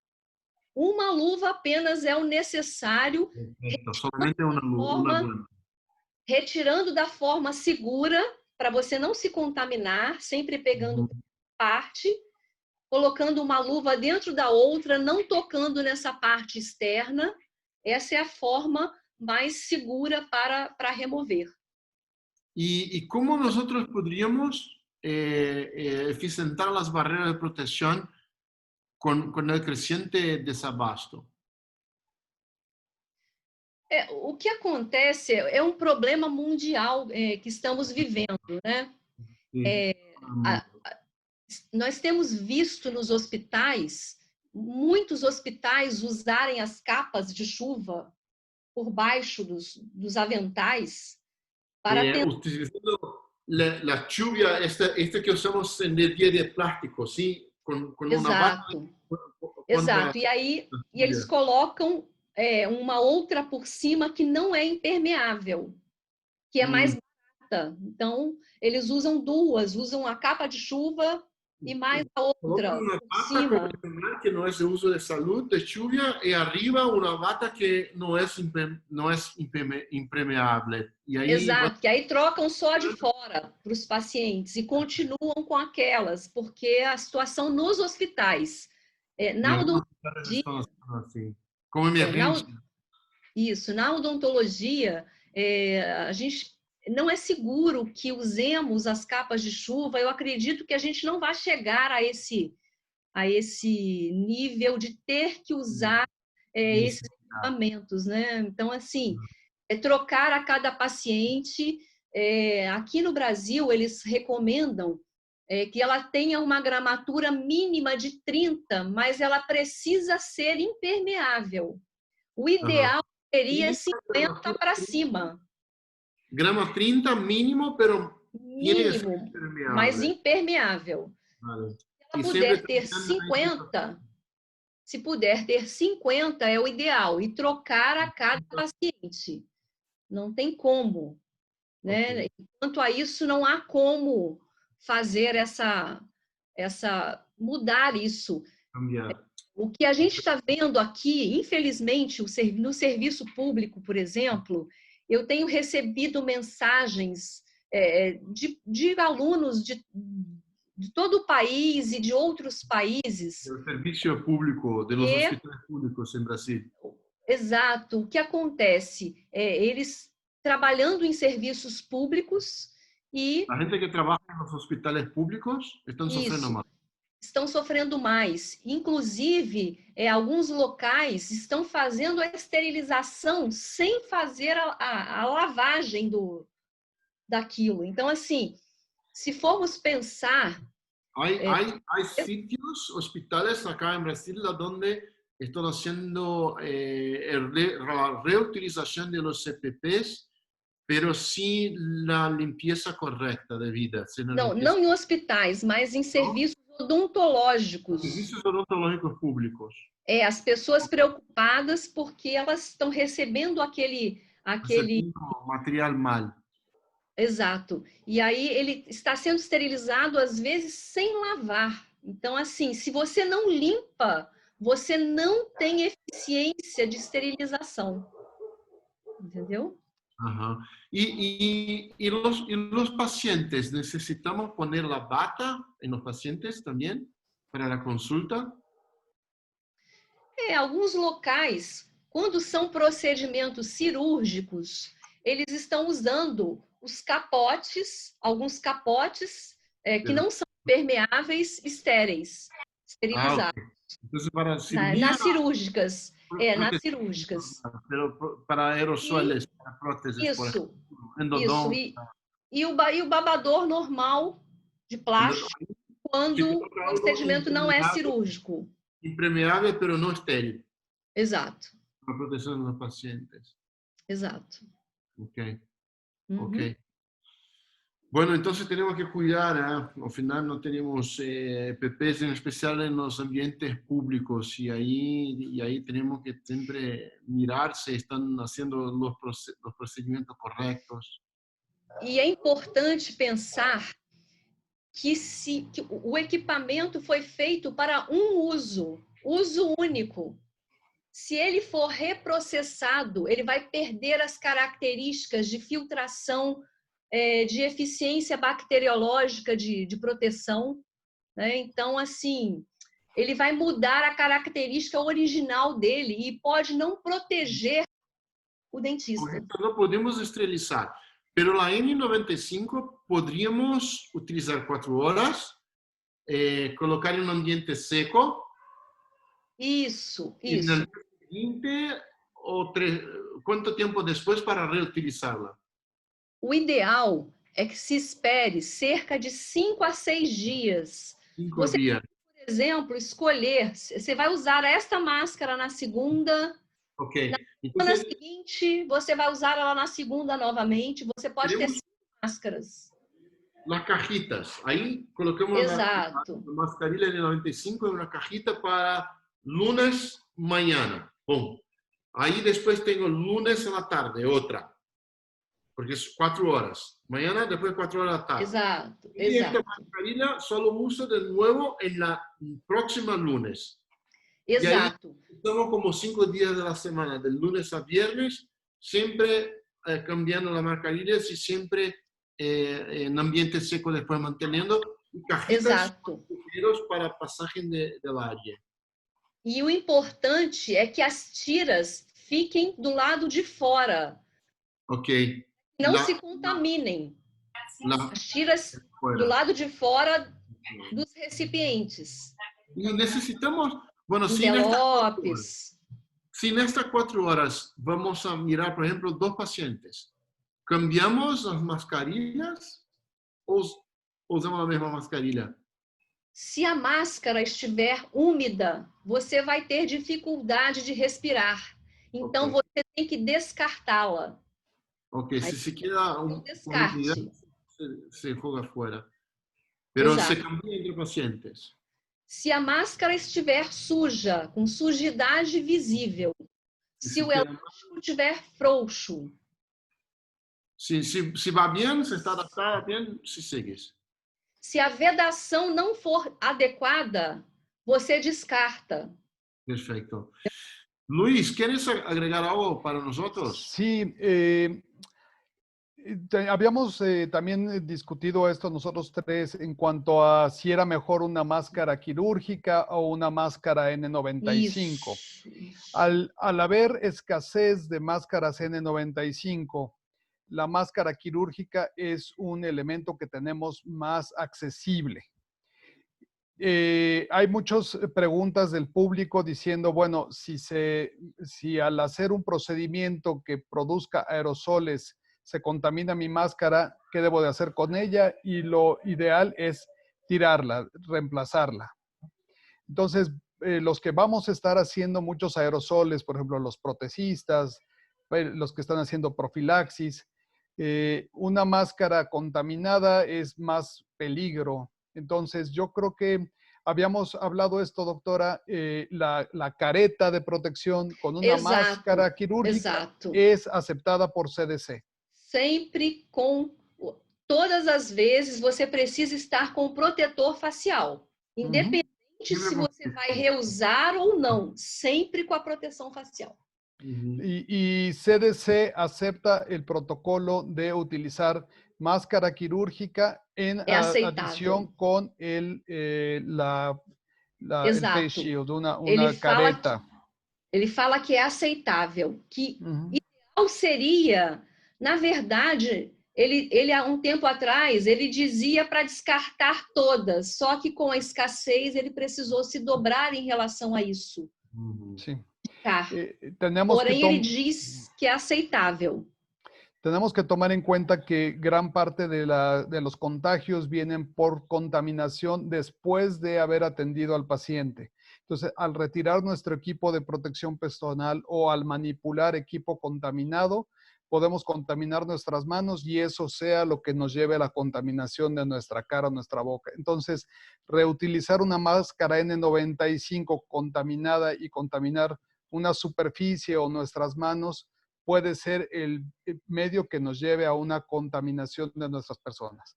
uma luva apenas é o necessário, retirando da forma segura, para você não se contaminar, sempre pegando parte, colocando uma luva dentro da outra, não tocando nessa parte externa. Essa é a forma mais segura para remover. ¿Y cómo nosotros podríamos eficientar las barreras de protección con el creciente desabasto? O que acontece é um problema mundial que estamos vivendo, né? Nós temos visto nos hospitais, muitos hospitais usarem as capas de chuva por baixo dos aventais para utilizando la lluvia, esta que usamos en el día de plástico, ¿sí? Con una bata. Exato. E aí eles colocam uma outra por cima que não é impermeável, que é mais barata. Então, eles usam duas, usam a capa de chuva e mais a outra por cima. Que no es de uso de salud, de lluvia, y arriba una bata que no es impermeable. Y ahí, exato, que aí trocam só de fora para os pacientes e continuam com aquelas, porque a situação nos hospitais, na odontologia... Como emergência. Na odontologia, a gente não é seguro que usemos as capas de chuva. Eu acredito que a gente não vai chegar a esse nível de ter que usar esses equipamentos, né? Então, assim, trocar a cada paciente. Aqui no Brasil, eles recomendam que ela tenha uma gramatura mínima de 30, mas ela precisa ser impermeável. O ideal seria 50 para cima. Grama 30 mínimo, pero mínimo, mas impermeável. Vale. Se puder ter 50 é o ideal, e trocar a cada paciente. Não tem como, né? Quanto a isso, não há como fazer mudar isso. O que a gente está vendo aqui, infelizmente, no serviço público, por exemplo, eu tenho recebido mensagens de alunos de todo o país e de outros países. O serviço público, dos hospitais públicos em Brasil. Exato. O que acontece? Eles trabalhando em serviços públicos e... A gente que trabalha nos hospitais públicos estão sofrendo mal. estão sofrendo mais. Inclusive, alguns locais estão fazendo a esterilização sem fazer a lavagem daquilo. Então, assim, se formos pensar... Hay sitios, hospitales acá en Brasil, donde están haciendo la reutilización de los CPPs, pero sin la limpieza correcta debida. Não em hospitais, mas em serviços odontológicos. Serviços odontológicos públicos. As pessoas preocupadas porque elas estão recebendo aquele material mal. Exato. E aí ele está sendo esterilizado, às vezes, sem lavar. Então, assim, se você não limpa, você não tem eficiência de esterilização. Entendeu? Ajá. Y los pacientes, ¿necesitamos poner la bata en los pacientes también para la consulta? Alguns locais, quando são procedimentos cirúrgicos, eles estão usando os capotes, alguns capotes que não são permeáveis, estéreis, esterilizados. Entonces, para nas cirúrgicas. Nas cirúrgicas. Para aerosoles, para próteses, isso. E o babador normal de plástico, quando o procedimento não é cirúrgico. Impermeável, pero no estéril. Exato. Para proteção dos pacientes. Exato. Ok. Ok. Bueno, entonces tenemos que cuidar, al final no tenemos PPs en especial en los ambientes públicos y ahí tenemos que siempre mirar si están haciendo los procedimientos correctos. E é importante pensar que o equipamento foi feito para um uso único. Se ele for reprocessado, ele vai perder as características de filtração, de eficiência bacteriológica de proteção, né? Então, assim, ele vai mudar a característica original dele e pode não proteger o dentista. Não podemos esterilizar, pero la N95 podríamos utilizar 4 horas, colocar en un ambiente seco. Isso. Y en el siguiente, ¿cuánto tiempo después para reutilizarla? O ideal é que se espere cerca de 5 a 6 dias. Você pode, por exemplo, escolher, você vai usar esta máscara na segunda, na semana seguinte, você vai usar ela na segunda novamente, você pode ter 5 máscaras. Las cajitas, ahí colocamos la mascarilla de 95 en una cajita para lunes mañana. Pum. Ahí después tengo lunes en la tarde, otra. Porque es 4 horas. Mañana, después 4 horas de la tarde. Exato. Y esta mascarilla solo uso de nuevo en la próxima lunes. Exato. Y ahí estamos como 5 días de la semana, del lunes a viernes, siempre cambiando las mascarillas y siempre en ambiente seco después manteniendo. Y cajitas para pasaje del área. E o importante é que as tiras fiquem do lado de fora. Ok. Não se contaminem. As tiras do lado de fora dos recipientes. E necessitamos, bueno, si en estas 4 horas vamos a mirar, por ejemplo, 2 pacientes, ¿cambiamos las mascarillas o usamos la misma mascarilla? Se a máscara estiver úmida, você vai ter dificuldade de respirar. Então, você tem que descartá-la. Ok, si se queda descarte. Se joga fuera. Pero se cambia entre pacientes. Se a máscara estiver suja, com sujidade visível, se o elástico estiver frouxo. Se va bien, se está adaptada bien, se sigues. Se a vedação não for adequada, você descarta. Perfecto. Luis, ¿quieres agregar algo para nosotros? Sí, habíamos también discutido esto nosotros tres en cuanto a si era mejor una máscara quirúrgica o una máscara N95. Al haber escasez de máscaras N95, la máscara quirúrgica es un elemento que tenemos más accesible. Hay muchas preguntas del público diciendo, bueno, si al hacer un procedimiento que produzca aerosoles se contamina mi máscara, ¿qué debo de hacer con ella? Y lo ideal es tirarla, reemplazarla. Entonces, los que vamos a estar haciendo muchos aerosoles, por ejemplo, los protecistas, los que están haciendo profilaxis, una máscara contaminada es más peligro. Entonces, yo creo que habíamos hablado esto, doctora, la careta de protección con una Exato, máscara quirúrgica exato. es aceptada por CDC. Sempre todas as vezes você precisa estar com o protetor facial. Independente se você vai reusar ou não, sempre com a proteção facial. Y CDC acepta el protocolo de utilizar máscara quirúrgica en adición con el face shield, una careta. Ele fala que é aceitável, que ideal seria, na verdade, ele há um tempo atrás, ele dizia para descartar todas, só que com a escassez ele precisou se dobrar em relação a isso. Sí. Porém, ele diz que é aceitável. Tenemos que tomar en cuenta que gran parte de los contagios vienen por contaminación después de haber atendido al paciente. Entonces, al retirar nuestro equipo de protección personal o al manipular equipo contaminado, podemos contaminar nuestras manos y eso sea lo que nos lleve a la contaminación de nuestra cara o nuestra boca. Entonces, reutilizar una máscara N95 contaminada y contaminar una superficie o nuestras manos puede ser el medio que nos lleve a una contaminación de nuestras personas.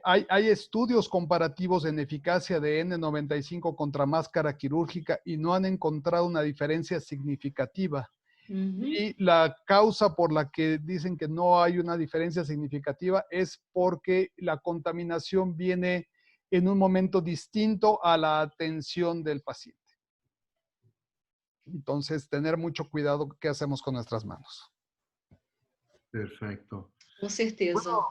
Hay estudios comparativos en eficacia de N95 contra máscara quirúrgica y no han encontrado una diferencia significativa. Y la causa por la que dicen que no hay una diferencia significativa es porque la contaminación viene en un momento distinto a la atención del paciente. Entonces, tener mucho cuidado qué hacemos con nuestras manos. Perfecto. Con certeza. Bueno,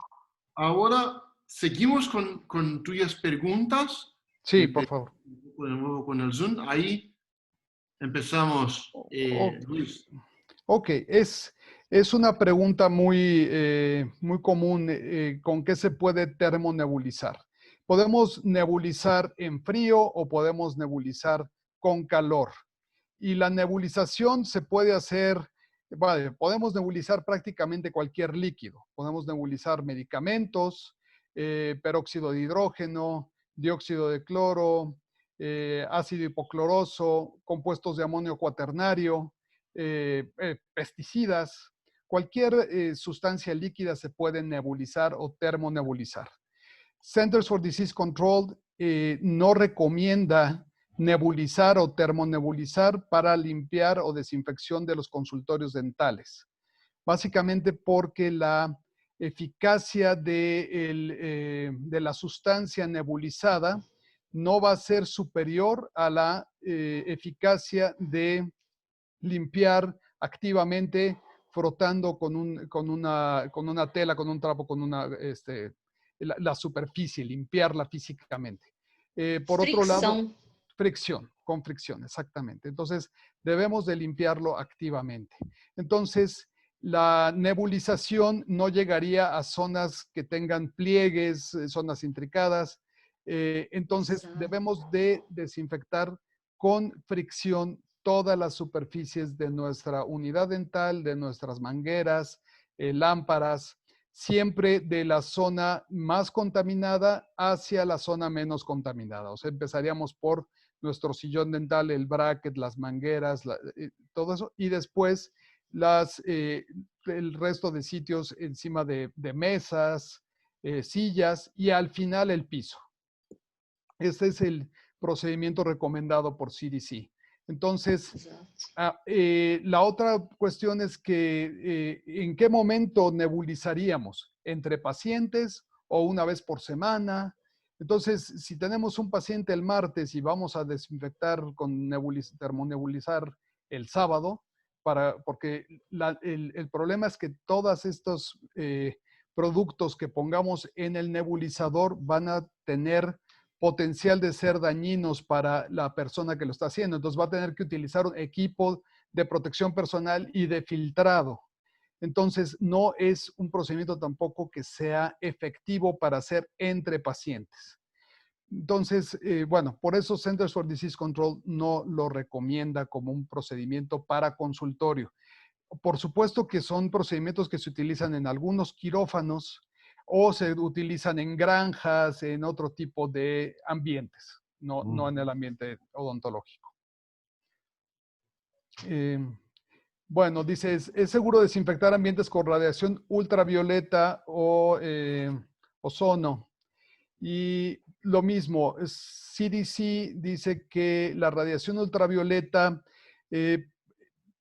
ahora seguimos con tuyas preguntas. Sí, por favor. De nuevo con el Zoom. Ahí empezamos, Luis. Ok, es una pregunta muy común. ¿Con qué se puede termonebulizar? ¿Podemos nebulizar en frío o podemos nebulizar con calor? Y la nebulización se puede hacer, podemos nebulizar prácticamente cualquier líquido. Podemos nebulizar medicamentos, peróxido de hidrógeno, dióxido de cloro, ácido hipocloroso, compuestos de amonio cuaternario, pesticidas. Cualquier sustancia líquida se puede nebulizar o termonebulizar. Centers for Disease Control no recomienda nebulizar o termonebulizar para limpiar o desinfección de los consultorios dentales. Básicamente porque la eficacia de la sustancia nebulizada no va a ser superior a la eficacia de limpiar activamente frotando con una tela, con un trapo, con la superficie, limpiarla físicamente. Por otro lado, con fricción, exactamente. Entonces, debemos de limpiarlo activamente. Entonces, la nebulización no llegaría a zonas que tengan pliegues, zonas intricadas. Entonces, debemos de desinfectar con fricción todas las superficies de nuestra unidad dental, de nuestras mangueras, lámparas, siempre de la zona más contaminada hacia la zona menos contaminada. O sea, empezaríamos por nuestro sillón dental, el bracket, las mangueras, todo eso, y después el resto de sitios encima de mesas, sillas y al final el piso. Este es el procedimiento recomendado por CDC. Entonces, la otra cuestión es que ¿en qué momento nebulizaríamos? ¿Entre pacientes o una vez por semana? Entonces, si tenemos un paciente el martes y vamos a desinfectar con termonebulizar el sábado, porque el problema es que todos estos productos que pongamos en el nebulizador van a tener potencial de ser dañinos para la persona que lo está haciendo. Entonces va a tener que utilizar un equipo de protección personal y de filtrado. Entonces no es un procedimiento tampoco que sea efectivo para hacer entre pacientes. Entonces, bueno, por eso Centers for Disease Control no lo recomienda como un procedimiento para consultorio. Por supuesto que son procedimientos que se utilizan en algunos quirófanos o se utilizan en granjas, en otro tipo de ambientes, no en el ambiente odontológico. Bueno, dice, ¿es seguro desinfectar ambientes con radiación ultravioleta o ozono? Y lo mismo, CDC dice que la radiación ultravioleta,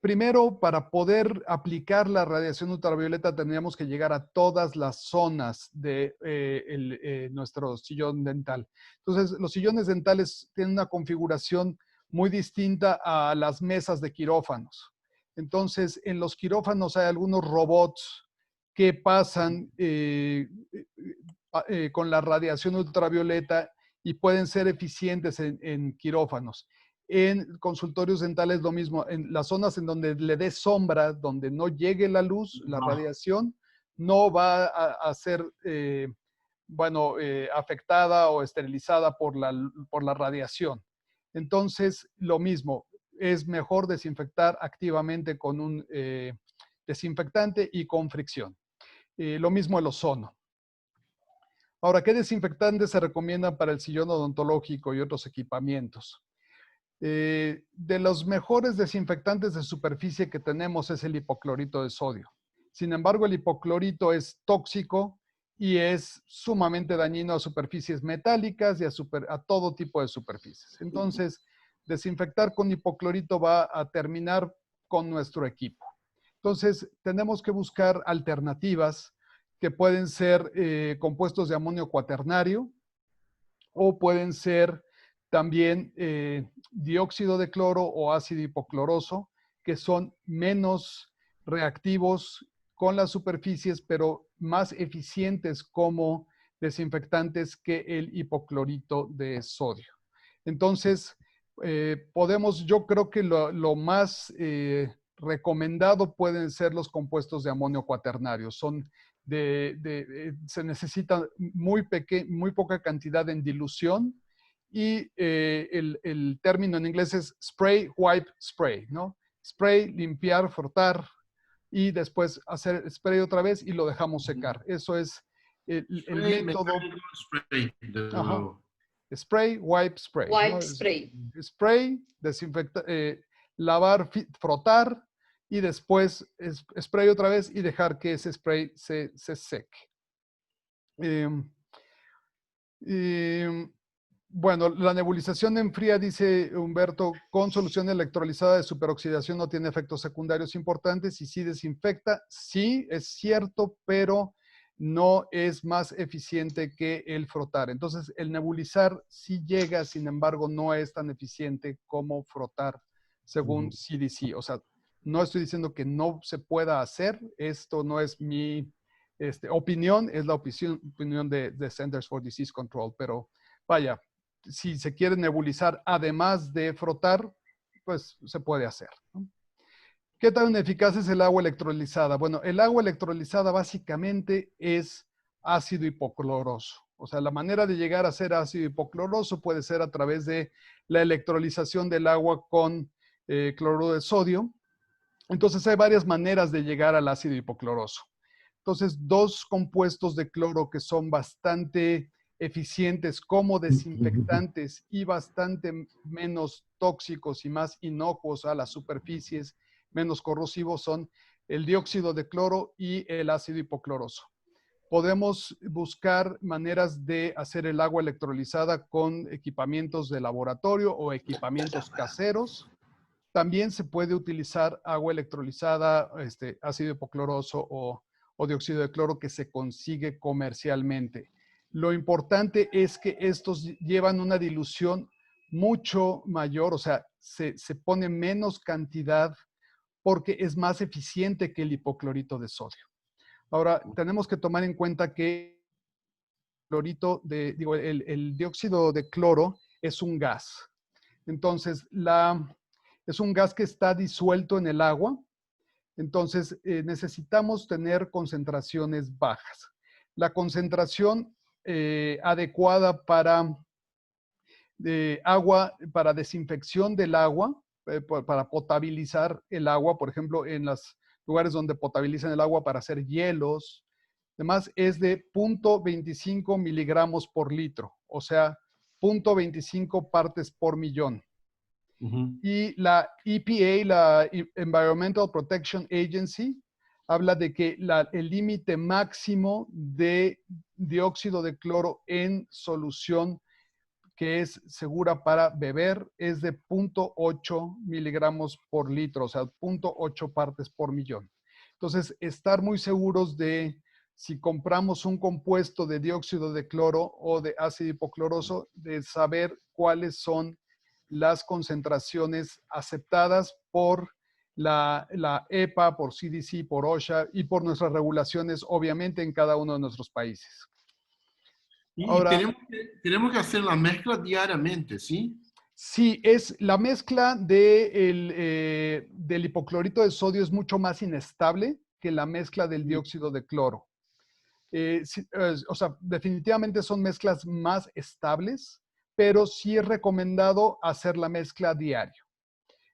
primero, para poder aplicar la radiación ultravioleta tendríamos que llegar a todas las zonas de nuestro sillón dental. Entonces, los sillones dentales tienen una configuración muy distinta a las mesas de quirófanos. Entonces, en los quirófanos hay algunos robots que pasan con la radiación ultravioleta y pueden ser eficientes en quirófanos. En consultorios dentales lo mismo, en las zonas en donde le dé sombra, donde no llegue la luz, la radiación, no va a ser, afectada o esterilizada por la radiación. Entonces, lo mismo, es mejor desinfectar activamente con un desinfectante y con fricción. Lo mismo el ozono. Ahora, ¿qué desinfectantes se recomiendan para el sillón odontológico y otros equipamientos? De los mejores desinfectantes de superficie que tenemos es el hipoclorito de sodio. Sin embargo, el hipoclorito es tóxico y es sumamente dañino a superficies metálicas y a todo tipo de superficies. Entonces, desinfectar con hipoclorito va a terminar con nuestro equipo. Entonces, tenemos que buscar alternativas que pueden ser compuestos de amonio cuaternario o pueden ser también dióxido de cloro o ácido hipocloroso, que son menos reactivos con las superficies, pero más eficientes como desinfectantes que el hipoclorito de sodio. Entonces, yo creo que lo más recomendado pueden ser los compuestos de amonio cuaternario. Se necesita muy poca cantidad en dilución y el término en inglés es spray, wipe, spray, ¿no? Spray, limpiar, frotar y después hacer spray otra vez y lo dejamos secar. Eso es el método. Spray, Ajá. Spray, wipe, spray. Wipe ¿no? spray. Spray, lavar, frotar y después spray otra vez y dejar que ese spray se seque. Bueno, la nebulización en fría, dice Humberto, con solución electrolizada de superoxidación no tiene efectos secundarios importantes y sí desinfecta. Sí, es cierto, pero no es más eficiente que el frotar. Entonces, el nebulizar sí llega, sin embargo, no es tan eficiente como frotar, según CDC. O sea, no estoy diciendo que no se pueda hacer. Esto no es mi opinión, es la opinión de Centers for Disease Control, pero vaya, si se quiere nebulizar además de frotar, pues se puede hacer, ¿no? ¿Qué tan eficaz es el agua electrolizada? Bueno, el agua electrolizada básicamente es ácido hipocloroso. O sea, la manera de llegar a ser ácido hipocloroso puede ser a través de la electrolización del agua con cloruro de sodio. Entonces, hay varias maneras de llegar al ácido hipocloroso. Entonces, dos compuestos de cloro que son bastante eficientes como desinfectantes y bastante menos tóxicos y más inocuos a las superficies, menos corrosivos, son el dióxido de cloro y el ácido hipocloroso. Podemos buscar maneras de hacer el agua electrolizada con equipamientos de laboratorio o equipamientos caseros. También se puede utilizar agua electrolizada, ácido hipocloroso o dióxido de cloro que se consigue comercialmente. Lo importante es que estos llevan una dilución mucho mayor, o sea, se pone menos cantidad porque es más eficiente que el hipoclorito de sodio. Ahora, tenemos que tomar en cuenta que el dióxido de cloro es un gas. Entonces, es un gas que está disuelto en el agua. Entonces, necesitamos tener concentraciones bajas. La concentración adecuada para agua, para desinfección del agua, para potabilizar el agua, por ejemplo, en los lugares donde potabilizan el agua para hacer hielos, demás, es de 0.25 miligramos por litro, o sea, 0.25 partes por millón. Y la EPA, la Environmental Protection Agency, habla de que el límite máximo de dióxido de cloro en solución que es segura para beber es de 0.8 miligramos por litro, o sea, 0.8 partes por millón. Entonces, estar muy seguros de si compramos un compuesto de dióxido de cloro o de ácido hipocloroso, de saber cuáles son las concentraciones aceptadas por la EPA, por CDC, por OSHA y por nuestras regulaciones, obviamente, en cada uno de nuestros países. Y Ahora, tenemos que hacer la mezcla diariamente, ¿sí? sí, la mezcla del hipoclorito de sodio es mucho más inestable que la mezcla del dióxido de cloro. O sea, definitivamente son mezclas más estables, pero sí es recomendado hacer la mezcla diario.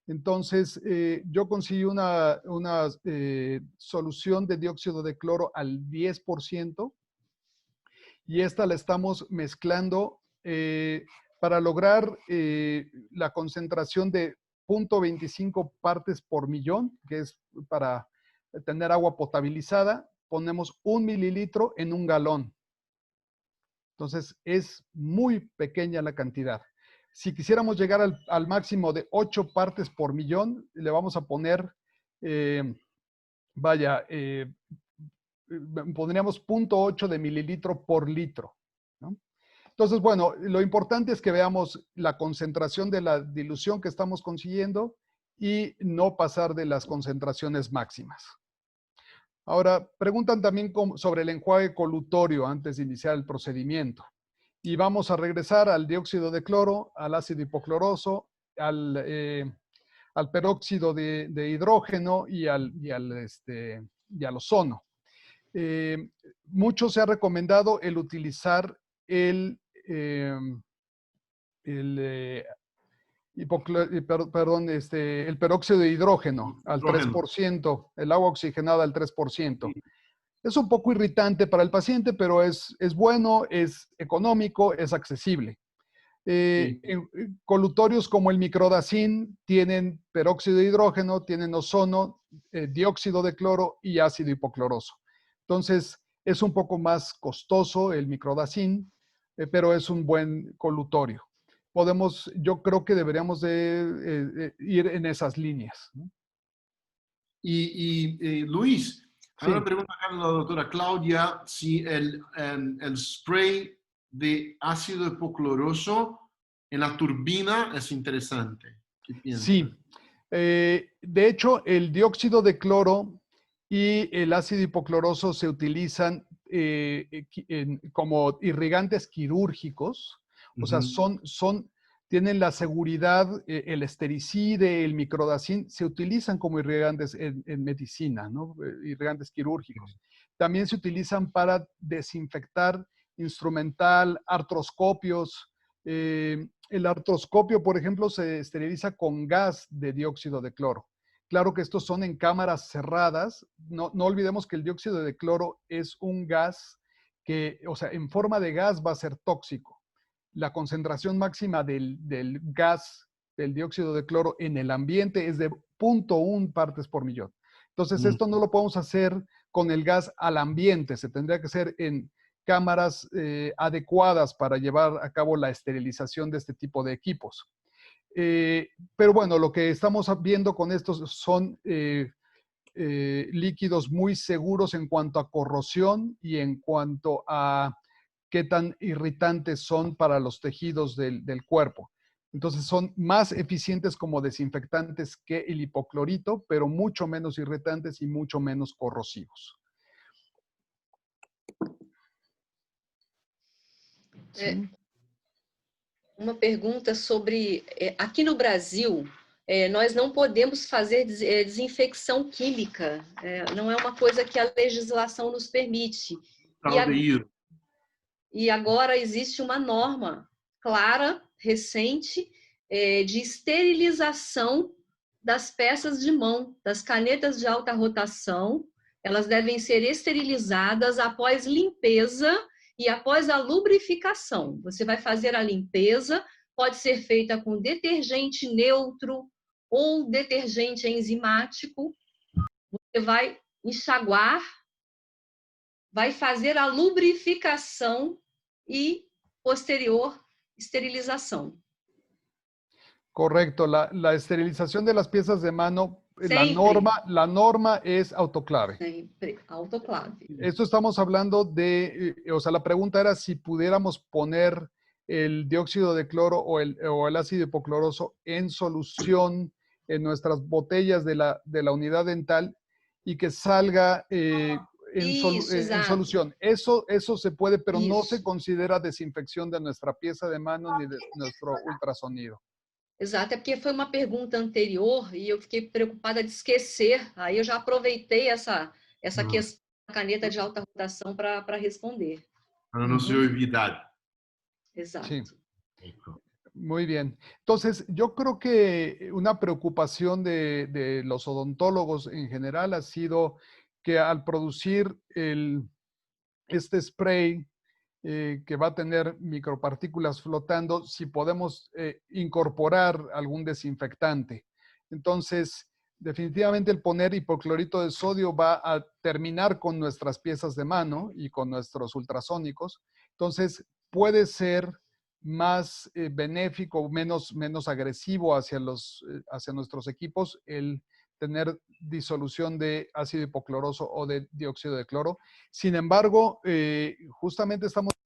Entonces, yo conseguí una solución de dióxido de cloro al 10% y esta la estamos mezclando para lograr la concentración de 0.25 partes por millón, que es para tener agua potabilizada. Ponemos 1 mililitro en 1 galón. Entonces, es muy pequeña la cantidad. Si quisiéramos llegar al máximo de 8 partes por millón, le vamos a poner, pondríamos 0.8 de mililitro por litro, ¿no? Entonces, bueno, lo importante es que veamos la concentración de la dilución que estamos consiguiendo y no pasar de las concentraciones máximas. Ahora, preguntan también sobre el enjuague colutorio antes de iniciar el procedimiento. Y vamos a regresar al dióxido de cloro, al ácido hipocloroso, al peróxido de hidrógeno y al ozono. Mucho se ha recomendado el utilizar el peróxido de hidrógeno al 3%, el agua oxigenada al 3%. Es un poco irritante para el paciente, pero es bueno, es económico, es accesible. Colutorios como el microdacin tienen peróxido de hidrógeno, tienen ozono, dióxido de cloro y ácido hipocloroso. Entonces, es un poco más costoso el microdacin, pero es un buen colutorio. Yo creo que deberíamos de ir en esas líneas, ¿no? Luis, Sí. ahora pregunta acá a la doctora Claudia si el spray de ácido hipocloroso en la turbina es interesante. ¿Qué piensas? Sí. De hecho, el dióxido de cloro y el ácido hipocloroso se utilizan como irrigantes quirúrgicos. O sea, tienen la seguridad, el estericide, el microdacin, se utilizan como irrigantes en medicina, ¿no? Irrigantes quirúrgicos. También se utilizan para desinfectar instrumental, artroscopios. El artroscopio, por ejemplo, se esteriliza con gas de dióxido de cloro. Claro que estos son en cámaras cerradas. No olvidemos que el dióxido de cloro es un gas que, o sea, en forma de gas va a ser tóxico. La concentración máxima del gas, del dióxido de cloro en el ambiente es de 0.1 partes por millón. Entonces, esto no lo podemos hacer con el gas al ambiente. Se tendría que hacer en cámaras adecuadas para llevar a cabo la esterilización de este tipo de equipos. Pero bueno, lo que estamos viendo con estos son líquidos muy seguros en cuanto a corrosión y en cuanto a qué tan irritantes son para los tejidos del cuerpo. Entonces son más eficientes como desinfectantes que el hipoclorito, pero mucho menos irritantes y mucho menos corrosivos. Sí. Uma pergunta sobre... aqui no Brasil, nós não podemos fazer desinfecção química. Não é uma coisa que a legislação nos permite. E agora existe uma norma clara, recente, de esterilização das peças de mão, das canetas de alta rotação. Elas devem ser esterilizadas após limpeza e após a lubrificação. Você vai fazer a limpeza, pode ser feita com detergente neutro ou detergente enzimático. Você vai enxaguar, vai fazer a lubrificação y posterior esterilización. Correcto. La esterilización de las piezas de mano, la norma es autoclave. Siempre autoclave. Esto estamos hablando de, o sea, la pregunta era si pudiéramos poner el dióxido de cloro o el ácido hipocloroso en solución en nuestras botellas de la unidad dental y que salga en solución. Eso se puede, pero no se considera desinfección de nuestra pieza de mano ni de nuestro ultrasonido. Exato, é porque foi uma pergunta anterior e eu fiquei preocupada de esquecer. Aí eu já aproveitei essa questão da caneta de alta rotação para responder. Para no se olvidar. Exacto. Sí. Muy bien. Entonces, yo creo que una preocupación de los odontólogos en general ha sido que al producir este spray que va a tener micropartículas flotando, si podemos incorporar algún desinfectante. Entonces, definitivamente el poner hipoclorito de sodio va a terminar con nuestras piezas de mano y con nuestros ultrasónicos. Entonces, puede ser más benéfico, menos agresivo hacia nuestros equipos el tener disolución de ácido hipocloroso o de dióxido de cloro. Sin embargo, justamente estamos en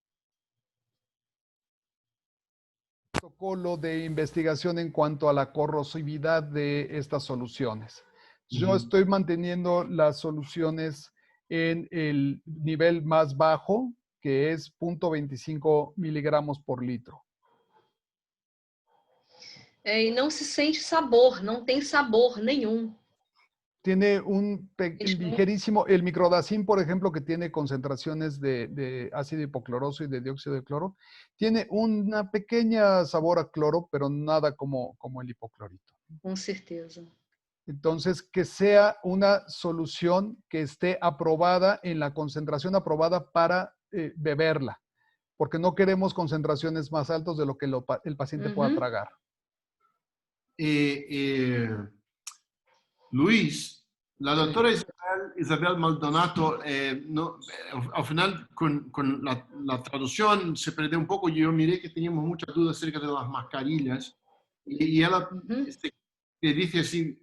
un protocolo de investigación en cuanto a la corrosividad de estas soluciones. Yo estoy manteniendo las soluciones en el nivel más bajo, que es 0.25 miligramos por litro. E não se sente sabor, não tem sabor nenhum. Tiene un ligerísimo, el microdacin, por ejemplo, que tiene concentraciones de ácido hipocloroso y de dióxido de cloro, tiene una pequeña sabor a cloro, pero nada como el hipoclorito. Con certeza. Entonces, que sea una solución que esté aprobada en la concentración aprobada para beberla, porque no queremos concentraciones más altas de lo que el paciente pueda tragar. Luis, la doctora Isabel Maldonado, al final con la traducción se perdió un poco. Yo miré que teníamos muchas dudas acerca de las mascarillas y ella te dice así,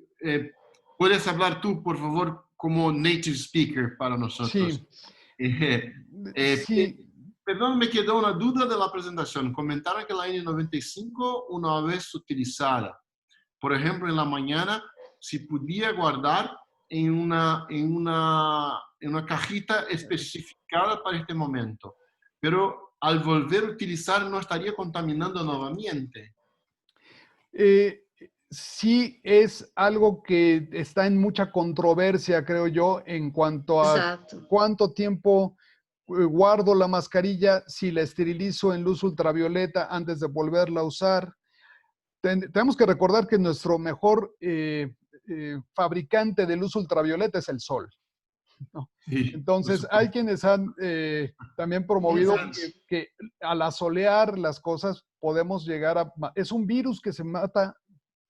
¿puedes hablar tú, por favor, como native speaker para nosotros? Sí. Perdón, me quedó una duda de la presentación. Comentaron que la N95, una vez utilizada, por ejemplo, en la mañana, si podía guardar en una cajita especificada para este momento, pero al volver a utilizar no estaría contaminando nuevamente. Sí, es algo que está en mucha controversia, creo yo, en cuanto a cuánto tiempo guardo la mascarilla, si la esterilizo en luz ultravioleta antes de volverla a usar. Tenemos que recordar que nuestro mejor fabricante de luz ultravioleta es el sol, ¿no? Sí, entonces, hay quienes han también promovido que al asolear las cosas podemos llegar a... Es un virus que se mata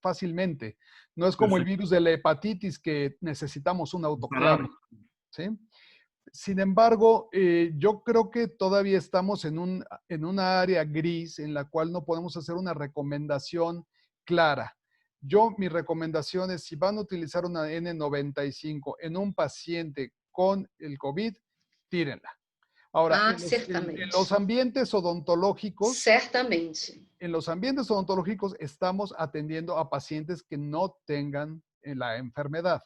fácilmente. No es como el virus de la hepatitis que necesitamos un autoclave, ¿sí? Sin embargo, yo creo que todavía estamos en una área gris en la cual no podemos hacer una recomendación clara. Mi recomendación es, si van a utilizar una N95 en un paciente con el COVID, tírenla. Ahora, en los ambientes odontológicos, certamente. En los ambientes odontológicos estamos atendiendo a pacientes que no tengan la enfermedad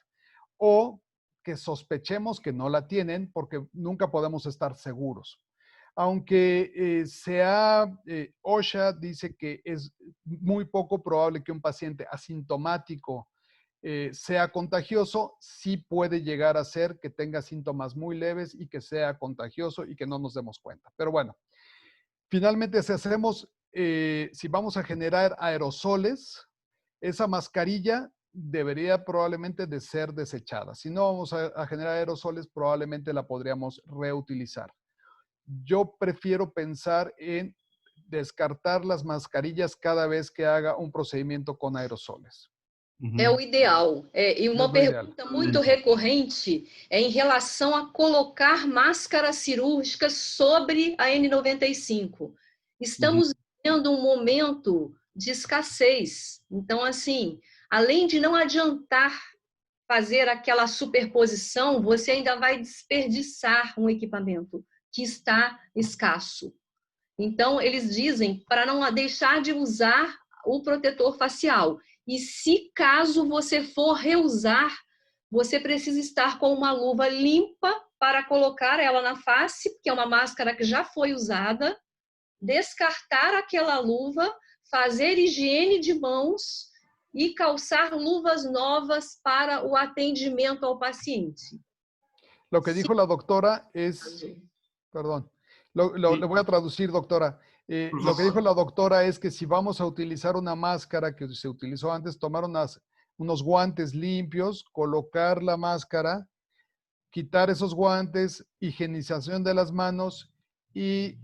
o que sospechemos que no la tienen porque nunca podemos estar seguros. aunque OSHA dice que es muy poco probable que un paciente asintomático sea contagioso, sí puede llegar a ser que tenga síntomas muy leves y que sea contagioso y que no nos demos cuenta. Pero bueno, finalmente si vamos a generar aerosoles, esa mascarilla debería probablemente de ser desechada. Si no vamos a generar aerosoles, probablemente la podríamos reutilizar. Yo prefiero pensar en descartar las mascarillas cada vez que haga un procedimiento con aerosoles. É o ideal. E uma ideal. pergunta muito recorrente é em relação a colocar máscaras cirúrgicas sobre a N95. Estamos vivendo um momento de escassez. Então, assim, além de não adiantar fazer aquela superposição, você ainda vai desperdiçar um equipamento que está escasso. Então, eles dizem para não deixar de usar o protetor facial. E se caso você for reusar, você precisa estar com uma luva limpa para colocar ela na face, porque é uma máscara que já foi usada, descartar aquela luva, fazer higiene de mãos e calçar luvas novas para o atendimento ao paciente. Lo que dijo la doctora es, perdón, le voy a traducir, doctora. Lo que dijo la doctora es que si vamos a utilizar una máscara que se utilizó antes, tomar unos guantes limpios, colocar la máscara, quitar esos guantes, higienización de las manos y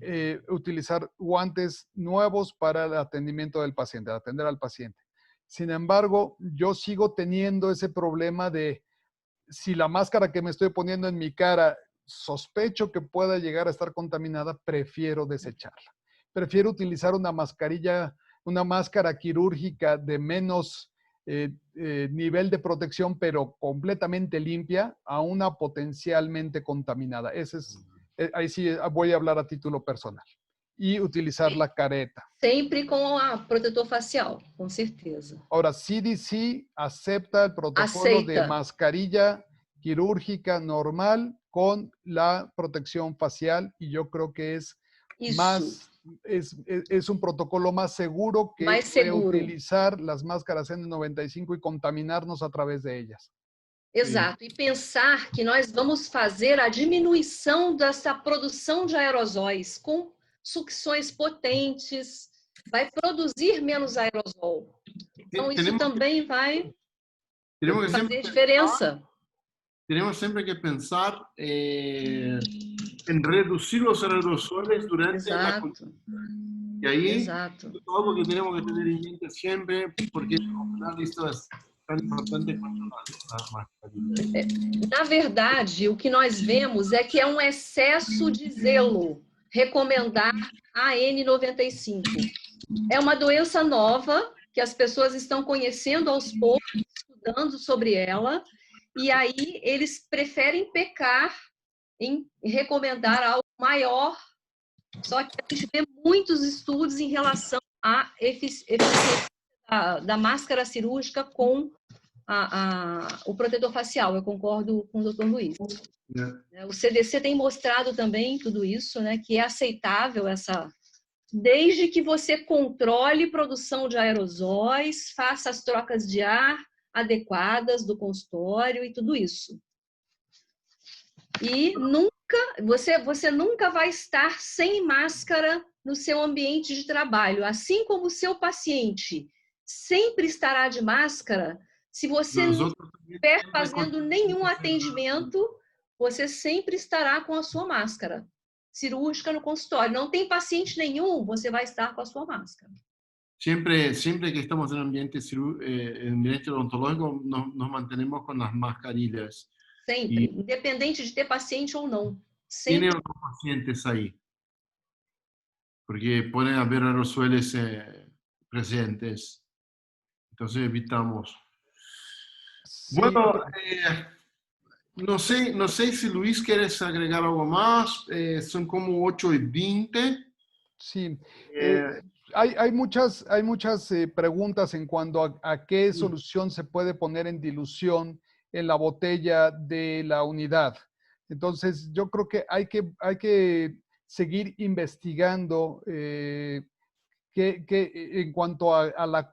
utilizar guantes nuevos para el atendimiento del paciente, atender al paciente. Sin embargo, yo sigo teniendo ese problema de si la máscara que me estoy poniendo en mi cara sospecho que pueda llegar a estar contaminada, prefiero desecharla. Prefiero utilizar una máscara quirúrgica de menos nivel de protección, pero completamente limpia, a una potencialmente contaminada. Ahí sí voy a hablar a título personal. E utilizar la careta. Sempre com a protetor facial, com certeza. Ahora, CDC acepta el protocolo de mascarilla quirúrgica normal con la protección facial y yo creo que es un protocolo más seguro que utilizar las máscaras N95 y contaminarnos a través de ellas. Exato, e pensar que nós vamos fazer a diminuição dessa produção de aerosóis com sucções potentes, vai produzir menos aerosol. Então, isso também vai fazer diferença. Tenemos siempre que pensar en reducir los aerosoles durante la consulta. Y ahí es algo que tenemos que tener en mente siempre, porque esto es tan importante quanto a mascarilla. Na verdade, o que nós vemos é que é um excesso de zelo recomendar a N95. É uma doença nova que as pessoas estão conhecendo aos poucos, estudando sobre ela, e aí eles preferem pecar em recomendar algo maior. Só que a gente vê muitos estudos em relação à eficiência da máscara cirúrgica com o protetor facial. Eu concordo com o Dr. Luiz. O CDC tem mostrado também tudo isso, né, que é aceitável desde que você controle produção de aerosóis, faça as trocas de ar adequadas do consultório e tudo isso. E você nunca vai estar sem máscara no seu ambiente de trabalho. Assim como o seu paciente sempre estará de máscara, se você não estiver fazendo nenhum atendimento, você sempre estará com a sua máscara cirúrgica no consultório. Não tem paciente nenhum, você vai estar com a sua máscara. Siempre que estamos en ambiente odontológico, nos mantenemos con las mascarillas. Sempre, independente de ter paciente ou não. Sempre. Tiene otros pacientes ahí, porque pueden haber aerosoles presentes. Entonces evitamos. Sí. Bueno, no sé si Luis quieres agregar algo más. Son como 8:20. Sí. Hay muchas preguntas en cuanto a qué solución se puede poner en dilución en la botella de la unidad. Entonces, yo creo que hay que seguir investigando en cuanto a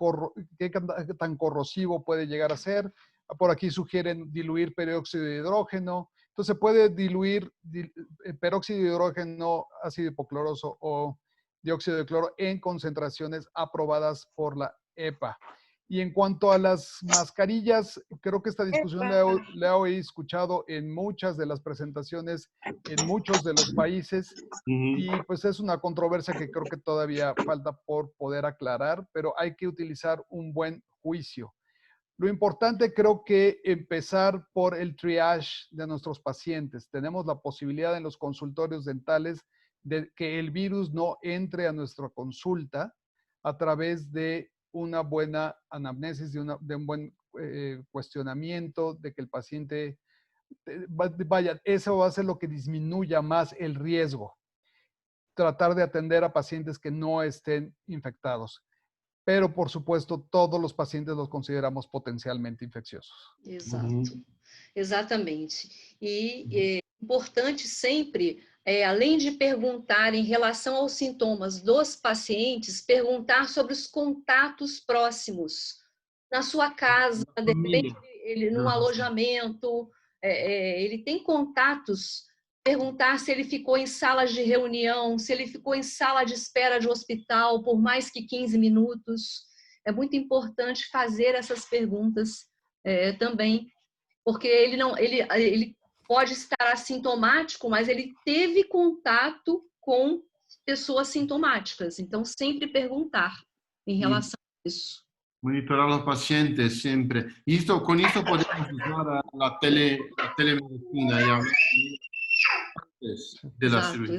qué tan corrosivo puede llegar a ser. Por aquí sugieren diluir peróxido de hidrógeno. Entonces puede diluir peróxido de hidrógeno, ácido hipocloroso o dióxido de cloro en concentraciones aprobadas por la EPA. Y en cuanto a las mascarillas, creo que esta discusión la he escuchado en muchas de las presentaciones en muchos de los países. Y pues es una controversia que creo que todavía falta por poder aclarar, pero hay que utilizar un buen juicio. Lo importante creo que empezar por el triage de nuestros pacientes. Tenemos la posibilidad en los consultorios dentales de que el virus no entre a nuestra consulta a través de una buena anamnesis, de un buen cuestionamiento, de que el paciente vaya, eso va a ser lo que disminuya más el riesgo. Tratar de atender a pacientes que no estén infectados. Pero, por supuesto, todos los pacientes los consideramos potencialmente infecciosos. Exato, exatamente. E é importante sempre, além de perguntar em relação aos sintomas dos pacientes, perguntar sobre os contatos próximos. Na sua casa, de repente, ele num alojamento, ele tem contatos. Perguntar se ele ficou em salas de reunião, se ele ficou em sala de espera de hospital por mais que 15 minutos. É muito importante fazer essas perguntas também, porque ele pode estar assintomático, mas ele teve contato com pessoas sintomáticas. Então, sempre perguntar em relação a isso. Monitorar los pacientes siempre. Y con esto podemos usar la telemedicina y hablar de la cirugía.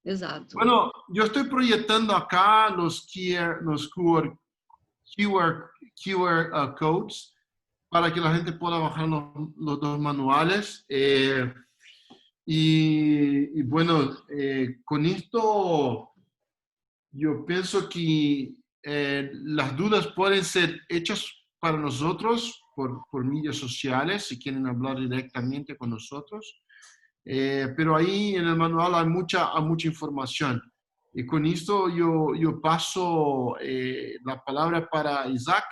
Exato. Bueno, yo estoy proyectando acá los QR codes para que la gente pueda bajar los dos manuales. Y bueno, con esto yo pienso que las dudas pueden ser hechas para nosotros por medios sociales, si quieren hablar directamente con nosotros. Pero ahí en el manual hay mucha información. Y con esto yo paso la palabra para Isaac,